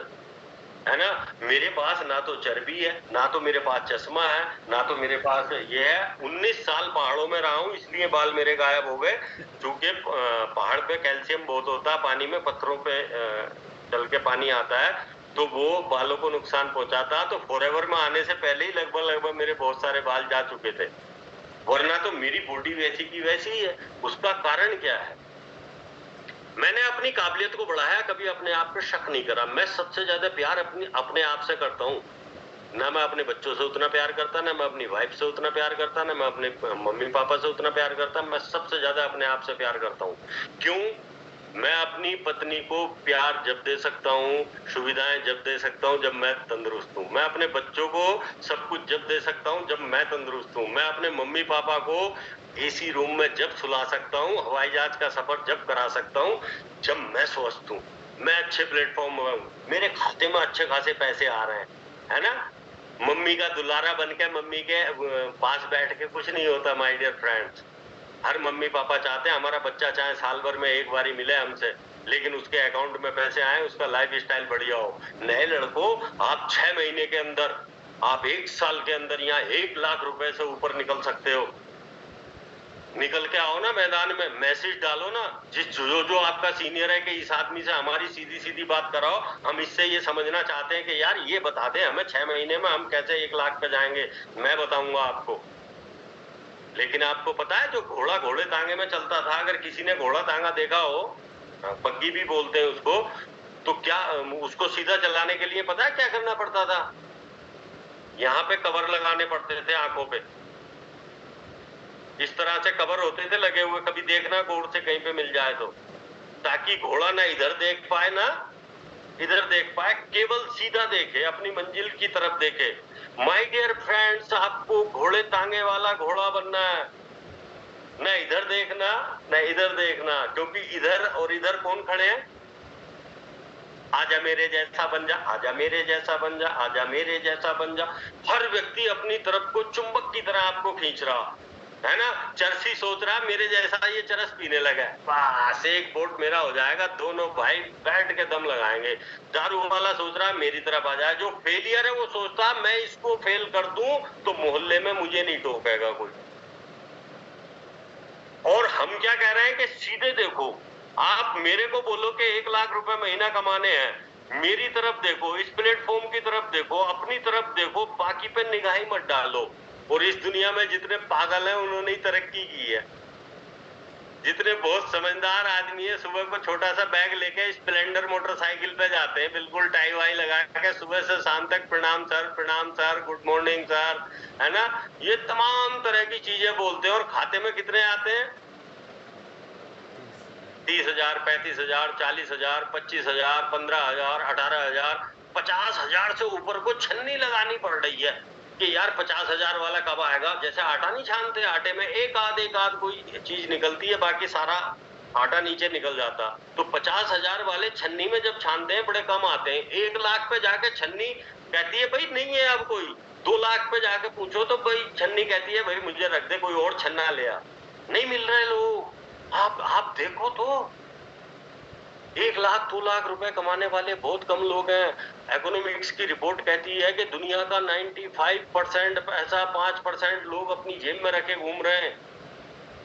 है ना। मेरे पास ना तो चर्बी है, ना तो मेरे पास चश्मा है, ना तो मेरे पास ये है। 19 साल पहाड़ों में रहा हूँ, इसलिए बाल मेरे गायब हो गए, क्योंकि पहाड़ पे कैल्शियम बहुत होता है, पानी में पत्थरों पे चल के पानी आता है, तो वो बालों को नुकसान पहुंचाता। तो फॉरएवर में आने से पहले ही लगभग मेरे बहुत सारे बाल जा चुके थे, वरना तो मेरी बॉडी वैसी की वैसी ही है। उसका कारण क्या है? मैंने अपनी काबिलियत को बढ़ाया, कभी अपने आप पे शक नहीं करा। मैं सबसे ज्यादा प्यार अपने आप से करता हूँ। ना मैं अपने बच्चों से उतना प्यार करता, ना मैं अपनी वाइफ से उतना प्यार करता, ना मैं अपने मम्मी पापा से उतना प्यार करता। मैं सबसे ज्यादा अपने आप से प्यार करता हूँ। क्यों? मैं अपनी पत्नी को प्यार जब दे सकता हूँ, सुविधाएं जब दे सकता हूँ, जब मैं तंदुरुस्त हूँ। मैं अपने बच्चों को सब कुछ जब दे सकता हूँ, जब मैं तंदुरुस्त हूँ। मैं अपने मम्मी पापा को एसी रूम में जब सुला सकता हूँ, हवाई जहाज का सफर जब करा सकता हूँ, जब मैं स्वस्थ हूँ, मैं अच्छे प्लेटफॉर्म में हूँ, मेरे खाते में अच्छे खासे पैसे आ रहे हैं, है ना। मम्मी का दुलारा बन के मम्मी के पास बैठ के कुछ नहीं होता माय डियर फ्रेंड्स। हर मम्मी पापा चाहते हैं हमारा बच्चा चाहे साल भर में एक बार ही मिले हमसे, लेकिन उसके अकाउंट में पैसे आए, उसका लाइफ स्टाइल बढ़िया हो। नए लड़कों, आप 6 महीने के अंदर, आप 1 साल के अंदर यहाँ 1 लाख रुपए से ऊपर निकल सकते हो। निकल के आओ ना मैदान में, मैसेज डालो ना, जो आपका सीनियर है कि इस आदमी से हमारी सीधी सीधी बात कराओ, हम इससे ये समझना चाहते हैं कि यार ये बता दे हमें 6 महीने में हम कैसे 1 लाख पे जाएंगे, मैं बताऊंगा आपको। लेकिन आपको पता है जो घोड़ा घोड़े तांगे में चलता था, अगर किसी ने घोड़ा तांगा देखा हो, बग्गी भी बोलते हैं उसको, तो क्या उसको सीधा चलाने के लिए पता है क्या करना पड़ता था? यहाँ पे कवर लगाने पड़ते थे आंखों पे, इस तरह से कवर होते थे लगे हुए, कभी देखना गौर से कहीं पे मिल जाए तो, ताकि घोड़ा ना इधर देख पाए ना इधर देख पाए, केवल सीधा देखे, अपनी मंजिल की तरफ देखे। माय डियर फ्रेंड्स, आपको घोड़े तांगे वाला घोड़ा बनना है, न इधर देखना न इधर देखना, क्योंकि इधर और इधर कौन खड़े हैं? आजा मेरे जैसा बन जा, आजा मेरे जैसा बन जा, आजा मेरे जैसा बन जा। हर व्यक्ति अपनी तरफ को चुंबक की तरह आपको खींच रहा है ना। चरसी सोच रहा मेरे जैसा ये चरस पीने लगा है, बस एक बोट मेरा हो जाएगा, दोनों भाई बैठ के दम लगाएंगे। दारू वाला सोच रहा मेरी तरफ आ जाए, जो फेलियर है वो सोचता मैं इसको फेल कर दूं तो मोहल्ले में मुझे नहीं टोकेगा कोई। और हम क्या कह रहे हैं कि सीधे देखो, आप मेरे को बोलो कि 1 लाख रुपए महीना कमाने हैं, मेरी तरफ देखो, इस प्लेटफॉर्म की तरफ देखो, अपनी तरफ देखो, बाकी पे निगाही मत डालो। और इस दुनिया में जितने पागल हैं उन्होंने ही तरक्की की है। जितने बहुत समझदार आदमी है सुबह को छोटा सा बैग लेके स्प्लेंडर मोटरसाइकिल पे जाते हैं, बिल्कुल टाई वाई लगा के, सुबह से शाम तक प्रणाम सर, गुड मॉर्निंग सर, है ना। ये तमाम तरह की चीजें बोलते हैं, और खाते में कितने आते हैं? 30,000, 35,000, 40,000, 25,000, 15,000, 18,000, 50,000 से ऊपर को छन्नी लगानी पड़ रही है कि यार 50,000 वाला कब आएगा। जैसे आटा नहीं छानते, आटे में एक आध कोई चीज निकलती है, बाकी सारा आटा नीचे निकल जाता। तो 50,000 वाले छन्नी में जब छानते हैं बड़े कम आते हैं। 1 लाख पे जाके छन्नी कहती है भाई नहीं है अब कोई। 2 लाख पे जाके पूछो तो भाई छन्नी कहती है भाई मुझे रख दे, कोई और छन्ना ले आ। नहीं मिल रहे लोग। आप देखो तो 1 लाख 2 लाख रुपए कमाने वाले बहुत कम लोग हैं। इकोनॉमिक्स की रिपोर्ट कहती है कि दुनिया का 95% पैसा 5% लोग अपनी जेब में रखे घूम रहे हैं।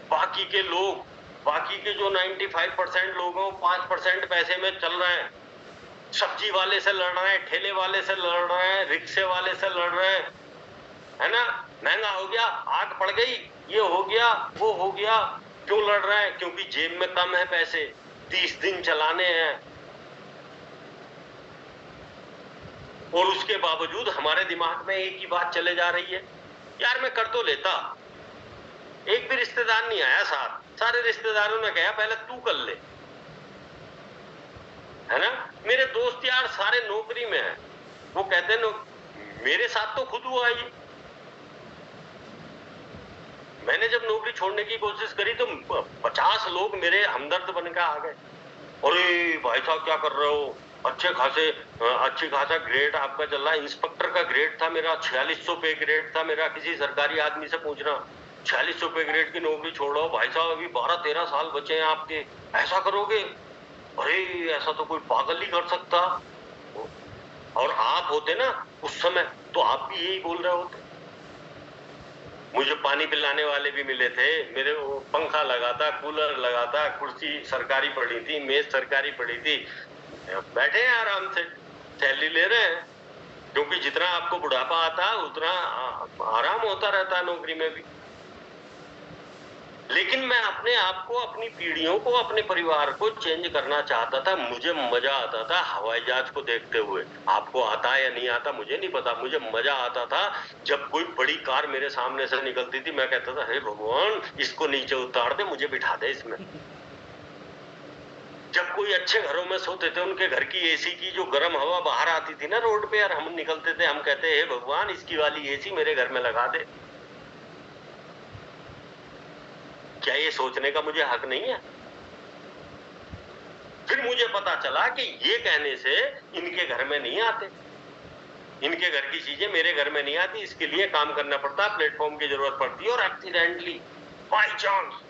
बाकी के जो 95% लोग हैं 5% पैसे में चल रहे हैं। सब्जी वाले से लड़ रहे हैं, ठेले वाले से लड़ रहे हैं, रिक्शे वाले से लड़ रहे हैं, है ना। महंगा हो गया, आग पड़ गई, ये हो गया, वो हो गया। क्यों लड़ रहे हैं? क्योंकि जेब में कम है पैसे, 30 दिन चलाने हैं। और उसके बावजूद हमारे दिमाग में एक ही बात चले जा रही है, यार मैं कर तो लेता। एक भी रिश्तेदार नहीं आया साथ, सारे रिश्तेदारों ने कहा पहले तू कर ले, है ना। मेरे दोस्त यार सारे नौकरी में हैं, वो कहते हैं मेरे साथ तो खुद हुआ ये। मैंने जब नौकरी छोड़ने की कोशिश करी तो 50 लोग मेरे हमदर्द बनकर आ गए। अरे भाई साहब क्या कर रहे हो, अच्छी खासा ग्रेड आपका चल रहा है। इंस्पेक्टर का ग्रेड था मेरा, 4600 पे ग्रेड था मेरा। किसी सरकारी आदमी से पूछना, 4600 पे ग्रेड की नौकरी छोड़ रहा हो भाई साहब, अभी 12-13 साल बचे हैं आपके, ऐसा करोगे? अरे ऐसा तो कोई पागल ही कर सकता। और आप होते ना उस समय तो आप भी यही बोल रहे होते। मुझे पानी पिलाने वाले भी मिले थे, मेरे वो पंखा लगा था, कूलर लगा था, कुर्सी सरकारी पड़ी थी, मेज सरकारी पड़ी थी, बैठे हैं आराम से, सैलरी ले रहे हैं। क्योंकि जितना आपको बुढ़ापा आता है उतना आराम होता रहता है नौकरी में भी। लेकिन मैं अपने आप को, अपनी पीढ़ियों को, अपने परिवार को चेंज करना चाहता था। मुझे मजा आता था हवाई जहाज को देखते हुए। आपको आता है या नहीं आता मुझे नहीं पता, मुझे मजा आता था जब कोई बड़ी कार मेरे सामने से निकलती थी। मैं कहता था हे भगवान इसको नीचे उतार दे, मुझे बिठा दे इसमें। जब कोई अच्छे घरों में सोते थे, उनके घर की एसी की जो गर्म हवा बाहर आती थी ना रोड पे, यार हम निकलते थे, हम कहते हे भगवान इसकी वाली एसी मेरे घर में लगा दे। क्या ये सोचने का मुझे हक नहीं है? फिर मुझे पता चला कि ये कहने से इनके घर में नहीं आते, इनके घर की चीजें मेरे घर में नहीं आती। इसके लिए काम करना पड़ता है, प्लेटफॉर्म की जरूरत पड़ती है। और एक्सीडेंटली बाय चांस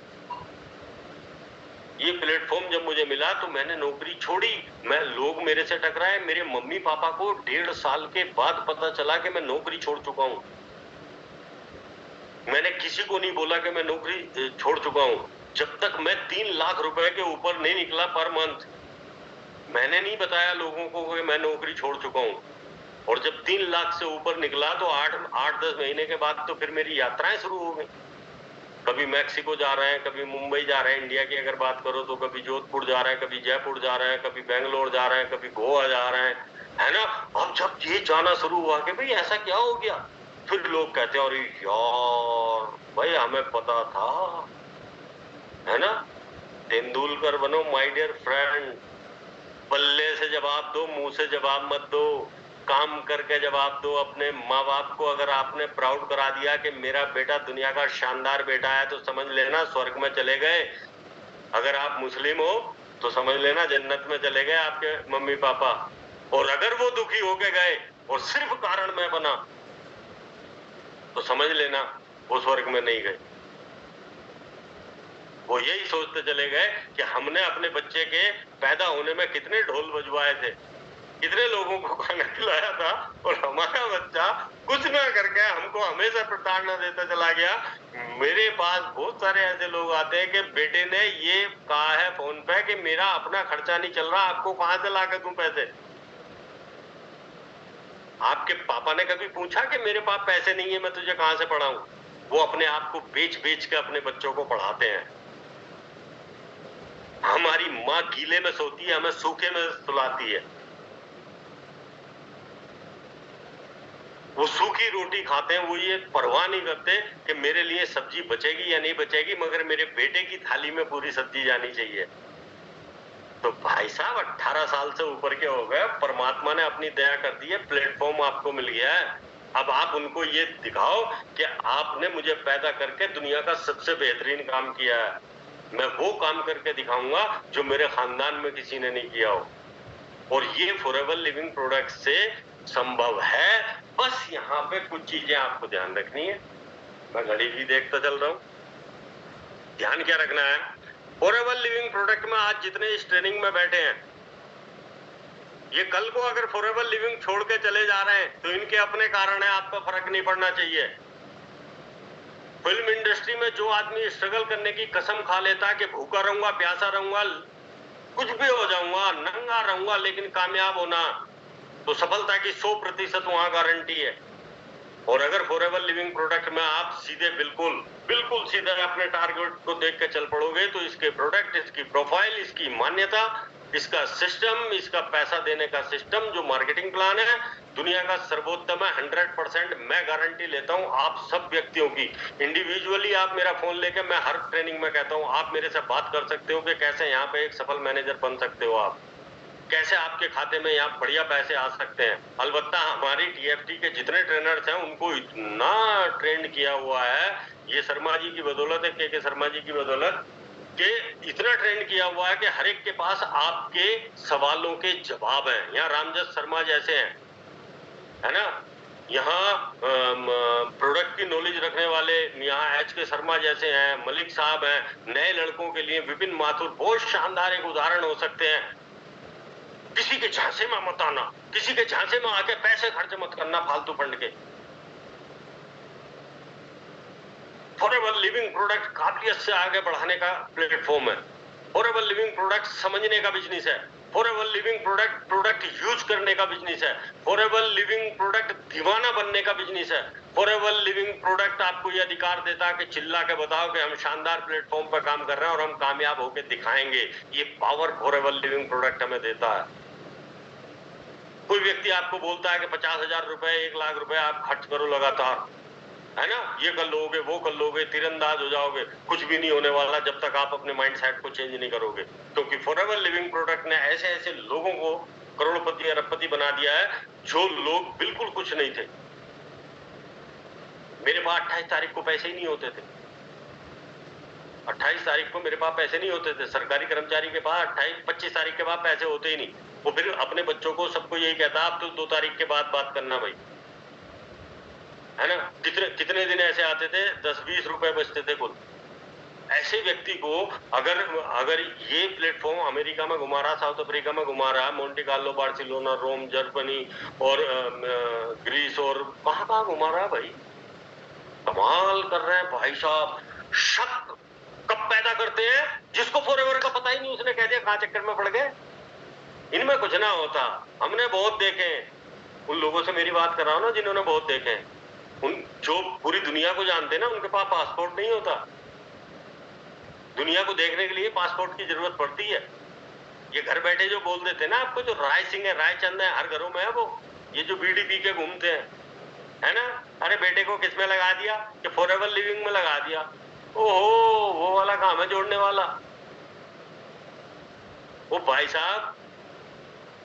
ये प्लेटफॉर्म जब मुझे मिला तो मैंने नौकरी छोड़ी। लोग मेरे से टकराए। मेरे मम्मी पापा को 1.5 साल के बाद पता चला कि मैं नौकरी छोड़ चुका हूं। मैंने किसी को नहीं बोला कि मैं नौकरी छोड़ चुका हूं जब तक मैं 3 लाख रुपए के ऊपर नहीं निकला पर मंथ। मैंने नहीं बताया लोगों को कि मैं नौकरी छोड़ चुका हूं। और जब 3 लाख से ऊपर निकला तो 8-10 महीने के बाद तो फिर मेरी यात्राएं शुरू हो गई। कभी मैक्सिको जा रहे हैं, कभी मुंबई जा रहे हैं, इंडिया की अगर बात करो तो कभी जोधपुर जा रहे हैं, कभी जयपुर जा रहे हैं, कभी बेंगलोर जा रहे हैं, कभी गोवा जा रहे हैं, है ना। अब जब ये जाना शुरू हुआ कि भाई ऐसा क्या हो गया, फिर लोग कहते हैं अरे यार भाई हमें पता था, है ना। तेंदुलकर बनो माय डियर फ्रेंड। बल्ले से जवाब दो, मुंह से जवाब मत दो। काम करके जवाब दो। अपने माँ बाप को अगर आपने प्राउड करा दिया कि मेरा बेटा दुनिया का शानदार बेटा है तो समझ लेना स्वर्ग में चले गए। अगर आप मुस्लिम हो तो समझ लेना जन्नत में चले गए आपके मम्मी पापा। और अगर वो दुखी होके गए और सिर्फ कारण मैं बना तो समझ लेना वो स्वर्ग में नहीं गए। वो यही सोचते चले गए कि हमने अपने बच्चे के पैदा होने में कितने ढोल बजवाए थे, कितने लोगों को खाना खिलाया था, और हमारा बच्चा कुछ ना करके हमको हमेशा प्रताड़ना देता चला गया। मेरे पास बहुत सारे ऐसे लोग आते हैं कि बेटे ने ये कहा है फोन पे कि मेरा अपना खर्चा नहीं चल रहा, आपको कहां से ला के दूं पैसे। आपके पापा ने कभी पूछा कि मेरे पास पैसे नहीं है मैं तुझे कहां से पढ़ाऊं? वो अपने आप को बेच बेच के अपने बच्चों को पढ़ाते हैं। हमारी माँ गीले में सोती है, हमें सूखे में सुलाती है। वो सूखी रोटी खाते हैं, वो ये परवाह नहीं करते कि मेरे लिए सब्जी बचेगी या नहीं बचेगी, मगर मेरे बेटे की थाली में पूरी सब्जी जानी चाहिए। तो भाई साहब 18 साल से ऊपर के हो गए, परमात्मा ने अपनी दया कर दी है, प्लेटफॉर्म आपको मिल गया है। अब आप उनको ये दिखाओ कि आपने मुझे पैदा करके दुनिया का सबसे बेहतरीन काम किया है। मैं वो काम करके दिखाऊंगा जो मेरे खानदान में किसी ने नहीं किया हो। और ये फॉरएवर लिविंग प्रोडक्ट से संभव है। बस यहाँ पे कुछ चीजें आपको ध्यान रखनी है। मैं घड़ी भी देखता चल रहा हूँ। ध्यान क्या रखना है? फॉरएवर लिविंग प्रोडक्ट में आज जितने इस ट्रेनिंग में बैठे हैं, ये कल को अगर फॉरएवर लिविंग छोड़ के चले जा रहे हैं तो इनके अपने कारण है, आपको फर्क नहीं पड़ना चाहिए। फिल्म इंडस्ट्री में जो आदमी स्ट्रगल करने की कसम खा लेता है कि भूखा रहूंगा, प्यासा रहूंगा, कुछ भी हो जाऊंगा, नंगा रहूंगा, लेकिन कामयाब होना तो सफलता की 100% वहां गारंटी है। और अगर फॉरएवर लिविंग प्रोडक्ट में आप सीधे बिल्कुल सीधे अपने टारगेट को देख के चल पड़ोगे, तो इसके प्रोडक्ट, इसकी प्रोफाइल, इसकी मान्यता, इसका सिस्टम, इसका पैसा देने का सिस्टम, जो मार्केटिंग प्लान है, दुनिया का सर्वोत्तम है। 100% मैं गारंटी लेता हूं आप सब व्यक्तियों की। इंडिविजुअली आप मेरा फोन लेके, मैं हर ट्रेनिंग में कहता हूं, आप मेरे से बात कर सकते हो कि कैसे यहाँ पे एक सफल मैनेजर बन सकते हो आप, कैसे आपके खाते में यहाँ बढ़िया पैसे आ सकते हैं। अलबत्ता हमारी टीएफटी के जितने ट्रेनर्स हैं उनको इतना ट्रेंड किया हुआ है, ये शर्मा जी की बदौलत है, के शर्मा जी की बदौलत, कि इतना ट्रेंड किया हुआ है कि हर एक के पास आपके सवालों के जवाब हैं। यहाँ रामजस शर्मा जैसे हैं, है ना, यहाँ प्रोडक्ट की नॉलेज रखने वाले यहाँ एच के शर्मा जैसे हैं, मलिक साहब हैं। नए लड़कों के लिए विपिन माथुर बहुत शानदार एक उदाहरण हो सकते हैं। किसी के झांसे में मत आना, किसी के झांसे में आके पैसे खर्च मत करना फालतू फंड के। फॉरएवर लिविंग प्रोडक्ट काबिलियत से आगे बढ़ाने का प्लेटफॉर्म है। फॉरएवर लिविंग प्रोडक्ट समझने का बिजनेस है। फॉरएवर लिविंग प्रोडक्ट यूज करने का बिजनेस है। फॉरएवर लिविंग प्रोडक्ट दीवाना बनने का बिजनेस है। फॉरएवर लिविंग प्रोडक्ट आपको ये अधिकार देता है कि चिल्ला के बताओ कि हम शानदार प्लेटफॉर्म पर काम कर रहे हैं और हम कामयाब होकर दिखाएंगे। ये पावर फॉरएवर लिविंग प्रोडक्ट हमें देता है। कोई व्यक्ति आपको बोलता है कि 50,000 रुपए, 1 लाख रुपए आप खर्च करो लगातार, है ना, ये कर लोगे, वो कर लोगे, तीरंदाज हो जाओगे, कुछ भी नहीं होने वाला जब तक आप अपने माइंडसेट को चेंज नहीं करोगे। क्योंकि फॉरएवर लिविंग प्रोडक्ट ने ऐसे ऐसे लोगों को करोड़पति अरबपति बना दिया है जो लोग बिल्कुल कुछ नहीं थे। मेरे पास 28 तारीख को पैसे ही नहीं होते थे। 28 तारीख को मेरे पास पैसे नहीं होते थे। सरकारी कर्मचारी के पास 25 तारीख के बाद पैसे होते ही नहीं। वो फिर अपने बच्चों को सबको यही कहता, आप तो 2 तारीख के बाद बात करना भाई, है ना। कितने दिन ऐसे आते थे, 10-20 रुपए बचते थे कुल। ऐसे व्यक्ति को अगर ये प्लेटफॉर्म अमेरिका में घुमा रहा, साउथ अफ्रीका में घुमा रहा, मोंटे कार्लो, बार्सिलोना, रोम, जर्मनी और ग्रीस और कहां घुमा रहा है भाई, कमाल कर रहे हैं भाई साहब। शक कब पैदा करते हैं, जिसको फॉरएवर का पता ही नहीं उसने कह दिया, कहां चक्कर में पड़ गए। इनमें कुछ ना होता। हमने बहुत देखे, उन लोगों से मेरी बात कर रहा हूं ना जिन्होंने बहुत देखे, उन जो पूरी दुनिया को जानते हैं ना, उनके पास पासपोर्ट नहीं होता। दुनिया को देखने के लिए पासपोर्ट की जरूरत पड़ती है। ये घर बैठे जो बोल देते हैं ना आपको, जो राय सिंह है, रायचंद है, हर घरों में है वो, ये जो बीड़ी पी के घूमते हैं, है ना, अरे बेटे को किसमें लगा दिया, कि फॉरएवर लिविंग में लगा दिया। ओहो, वो वाला काम है जोड़ने वाला। वो भाई साहब,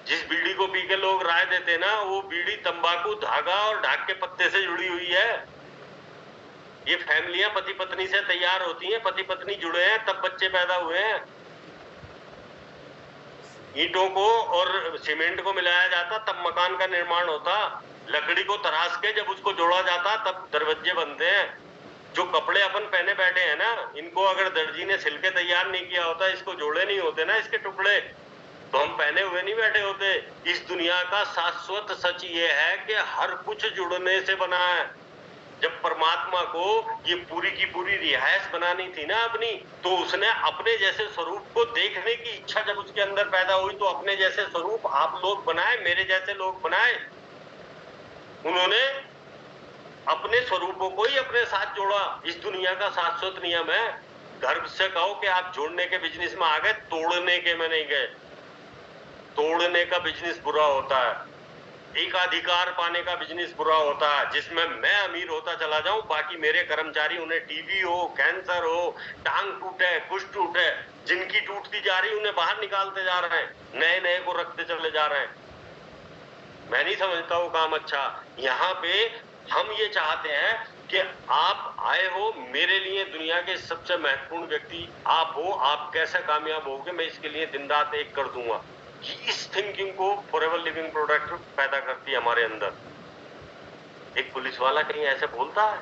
जिस बीड़ी को पी के लोग राय देते ना, वो बीड़ी तंबाकू, धागा और ढाक के पत्ते से जुड़ी हुई है। ये फैमिलियां पति पत्नी से तैयार होती हैं, पति पत्नी जुड़े हैं तब बच्चे पैदा हुए हैं। ईंटों को और सीमेंट को मिलाया जाता तब मकान का निर्माण होता। लकड़ी को तराश के जब उसको जोड़ा जाता तब दरवाजे बनते हैं। जो कपड़े अपन पहने बैठे हैं ना, इनको अगर दर्जी ने सिल के तैयार नहीं किया होता, इसको जोड़े नहीं होते ना इसके टुकड़े, तो हम पहने हुए नहीं बैठे होते। इस दुनिया का शाश्वत सच ये है कि हर कुछ जुड़ने से बना है। जब परमात्मा को ये पूरी की पूरी रिहायश बनानी थी ना अपनी, तो उसने अपने जैसे स्वरूप को देखने की इच्छा जब उसके अंदर पैदा हुई, तो अपने जैसे स्वरूप आप लोग बनाए, मेरे जैसे लोग बनाए। उन्होंने अपने स्वरूपों को ही अपने साथ जोड़ा। इस दुनिया का शाश्वत नियम है। गर्व से कहो कि आप जोड़ने के बिजनेस में आ गए, तोड़ने के में नहीं गए। तोड़ने का बिजनेस बुरा होता है, एकाधिकार पाने का बिजनेस बुरा होता है, जिसमें मैं अमीर होता चला जाऊं, बाकी मेरे कर्मचारी, उन्हें टीबी हो, कैंसर हो, टांग टूटे, कुछ टूटे, जिनकी टूटती जा रही उन्हें बाहर निकालते जा रहे हैं, नए नए को रखते चले जा रहे हैं। मैं नहीं समझता वो काम अच्छा। यहाँ पे हम ये चाहते हैं कि आप आए हो, मेरे लिए दुनिया के सबसे महत्वपूर्ण व्यक्ति आप हो। आप कैसे कामयाब होगे, मैं इसके लिए दिन रात एक कर दूंगा। इस थिंकिंग को फॉरएवर लिविंग प्रोडक्ट पैदा करती है हमारे अंदर। एक पुलिस वाला कहीं ऐसे बोलता है,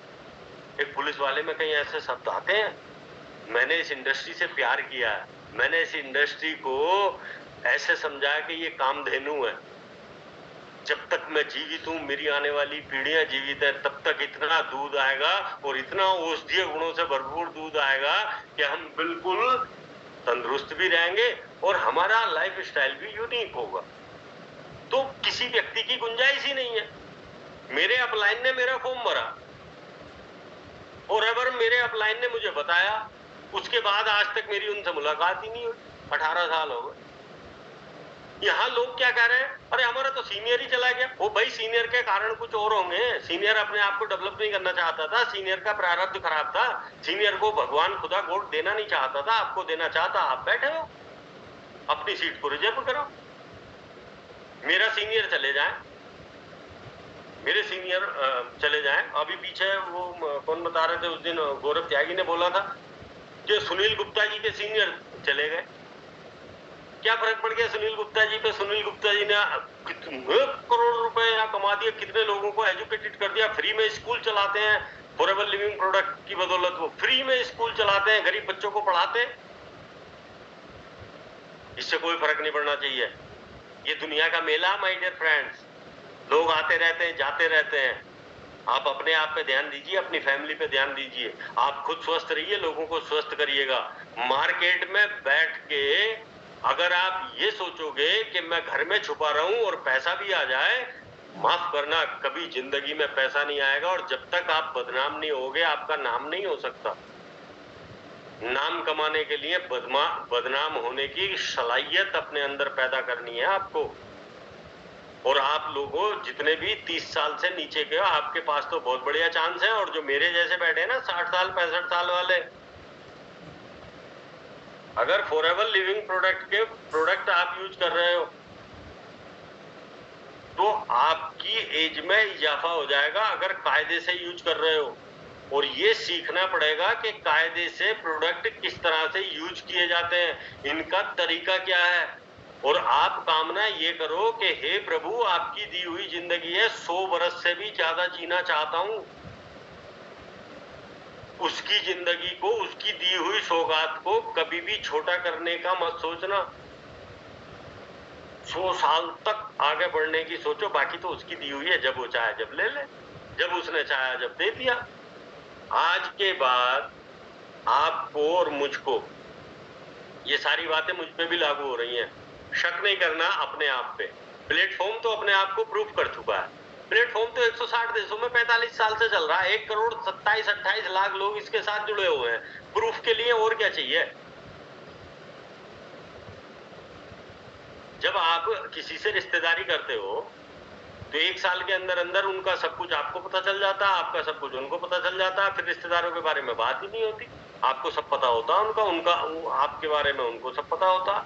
एक पुलिस वाले में कहीं ऐसे शब्द आते हैं। मैंने इस इंडस्ट्री से प्यार किया है, मैंने इस इंडस्ट्री को ऐसे समझा कि ये कामधेनु है। जब तक मैं जीवित हूं, मेरी आने वाली पीढ़ियां जीवित है, तब तक इतना दूध आएगा और इतना औषधीय गुणों से भरपूर दूध आएगा कि हम बिल्कुल तंदुरुस्त भी रहेंगे और हमारा लाइफ स्टाइल भी यूनिक होगा। तो किसी व्यक्ति की गुंजाइश ही नहीं है। मेरे अपलाइन ने मेरा फॉर्म भरा, फॉरएवर मेरे अपलाइन ने मुझे बताया, उसके बाद आज तक मेरी उनसे मुलाकात ही नहीं हुई। 18 साल हो गए। यहाँ लोग क्या कह रहे हैं, अरे हमारा तो सीनियर ही चला गया। वो भाई सीनियर के कारण कुछ और होंगे। सीनियर अपने आप को डेवलप नहीं करना चाहता था, सीनियर का प्रारब्ध खराब था, सीनियर को भगवान खुदा वोट देना नहीं चाहता था, आपको देना चाहता, आप बैठे हो, अपनी सीट को रिजर्व करो। मेरा सीनियर चले जाए, मेरे सीनियर चले जाएं। अभी पीछे वो कौन बता रहे थे उस दिन, गौरव त्यागी ने बोला था कि सुनील गुप्ता जी के सीनियर चले गए। क्या फर्क पड़ गया सुनील गुप्ता जी पे? सुनील गुप्ता जी ने कितने करोड़ रुपए यहाँ कमा दिए, कितने लोगों को एजुकेटेड कर दिया, फ्री में स्कूल चलाते हैं। फॉरएवर लिविंग प्रोडक्ट की बदौलत वो फ्री में स्कूल चलाते हैं, गरीब बच्चों को पढ़ाते हैं। इससे कोई फर्क नहीं पड़ना चाहिए। ये दुनिया का मेला माय डियर फ्रेंड्स, लोग आते रहते हैं, जाते रहते हैं। आप अपने आप पे ध्यान दीजिए, अपनी फैमिली पे ध्यान दीजिए। आप खुद स्वस्थ रहिए, लोगों को स्वस्थ करिएगा। मार्केट में बैठ के अगर आप ये सोचोगे कि मैं घर में छुपा रहूं और पैसा भी आ जाए, माफ करना, कभी जिंदगी में पैसा नहीं आएगा। और जब तक आप बदनाम नहीं होगे, आपका नाम नहीं हो सकता। नाम कमाने के लिए बदनाम होने की सलाहियत अपने अंदर पैदा करनी है आपको। और आप लोगों जितने भी 30 साल से नीचे के हो, आपके पास तो बहुत बढ़िया चांस है। और जो मेरे जैसे बैठे हैं ना 60 साल 65 साल वाले, अगर फॉरएवर लिविंग प्रोडक्ट आप यूज कर रहे हो तो आपकी एज में इजाफा हो जाएगा, अगर कायदे से यूज कर रहे हो। और ये सीखना पड़ेगा कि कायदे से प्रोडक्ट किस तरह से यूज किए जाते हैं, इनका तरीका क्या है। और आप कामना ये करो कि हे प्रभु, आपकी दी हुई जिंदगी है, 100 बरस से भी ज्यादा जीना चाहता हूं। उसकी जिंदगी को, उसकी दी हुई सौगात को कभी भी छोटा करने का मत सोचना। 100 साल तक आगे बढ़ने की सोचो, बाकी तो उसकी दी हुई है, जब वो चाहे जब ले ले, जब उसने चाहा जब दे दिया। आज के बाद आपको और मुझको ये सारी बातें मुझ पे भी लागू हो रही हैं। शक नहीं करना अपने आप पे। प्लेटफॉर्म तो अपने आप को प्रूफ कर चुका है। प्लेटफॉर्म तो 160 देशों में 45 साल से चल रहा है। 1 करोड़ 27-28 लाख लोग इसके साथ जुड़े हुए हैं। प्रूफ के लिए और क्या चाहिए? जब आप किसी से रिश्तेदारी करते हो तो 1 साल के अंदर अंदर उनका सब कुछ आपको पता चल जाता है, आपका सब कुछ उनको पता चल जाता है। फिर रिश्तेदारों के बारे में बात ही नहीं होती, आपको सब पता होता है उनका आपके बारे में उनको सब पता होता।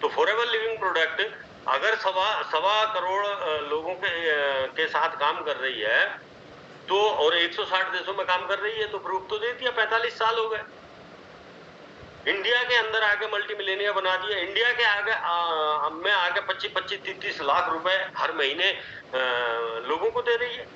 तो फॉरएवर लिविंग प्रोडक्ट अगर सवा करोड़ लोगों के साथ काम कर रही है तो, और 160 देशों में काम कर रही है, तो प्रूफ तो दे दिया। 45 साल हो गए। इंडिया के अंदर आके मल्टी मिलेनियर बना दिया। इंडिया के आगे में आगे 25-30 लाख रुपए हर महीने लोगों को दे रही है।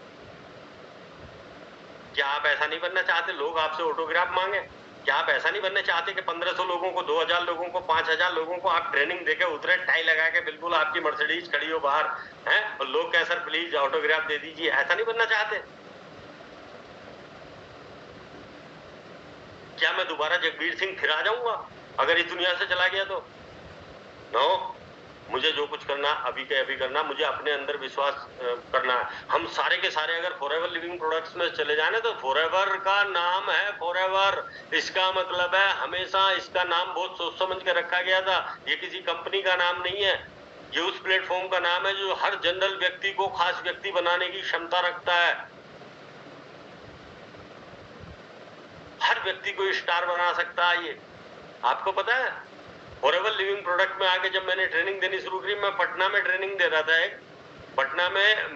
क्या आप ऐसा नहीं बनना चाहते? लोग आपसे ऑटोग्राफ मांगे। क्या आप ऐसा नहीं बनना चाहते कि 1500 लोगों को, 2000 लोगों को, 5000 लोगों को आप ट्रेनिंग देके उतरे, टाई लगा के, बिल्कुल आपकी मर्सिडीज खड़ी हो बाहर है और लोग कह सर प्लीज ऑटोग्राफ दे दीजिए? ऐसा नहीं बनना चाहते? क्या मैं दोबारा जगबीर सिंह फिर आ जाऊंगा अगर इस दुनिया से चला गया तो? नो, मुझे जो कुछ करना अभी के अभी करना, मुझे अपने अंदर विश्वास करना है। हम सारे के सारे अगर फॉरएवर लिविंग प्रोडक्ट्स में चले जाए ना, तो फॉरएवर का नाम है फॉरएवर, इसका मतलब है हमेशा। इसका नाम बहुत सोच समझ के रखा गया था, ये किसी कंपनी का नाम नहीं है। ये उस प्लेटफॉर्म का नाम है जो हर जनरल व्यक्ति को खास व्यक्ति बनाने की क्षमता रखता है। हर व्यक्ति को स्टार बना सकता है ये, आपको पता है। फॉरएवर लिविंग प्रोडक्ट में आके जब मैंने ट्रेनिंग देनी शुरू की, मैं पटना में ट्रेनिंग दे रहा था। एक पटना में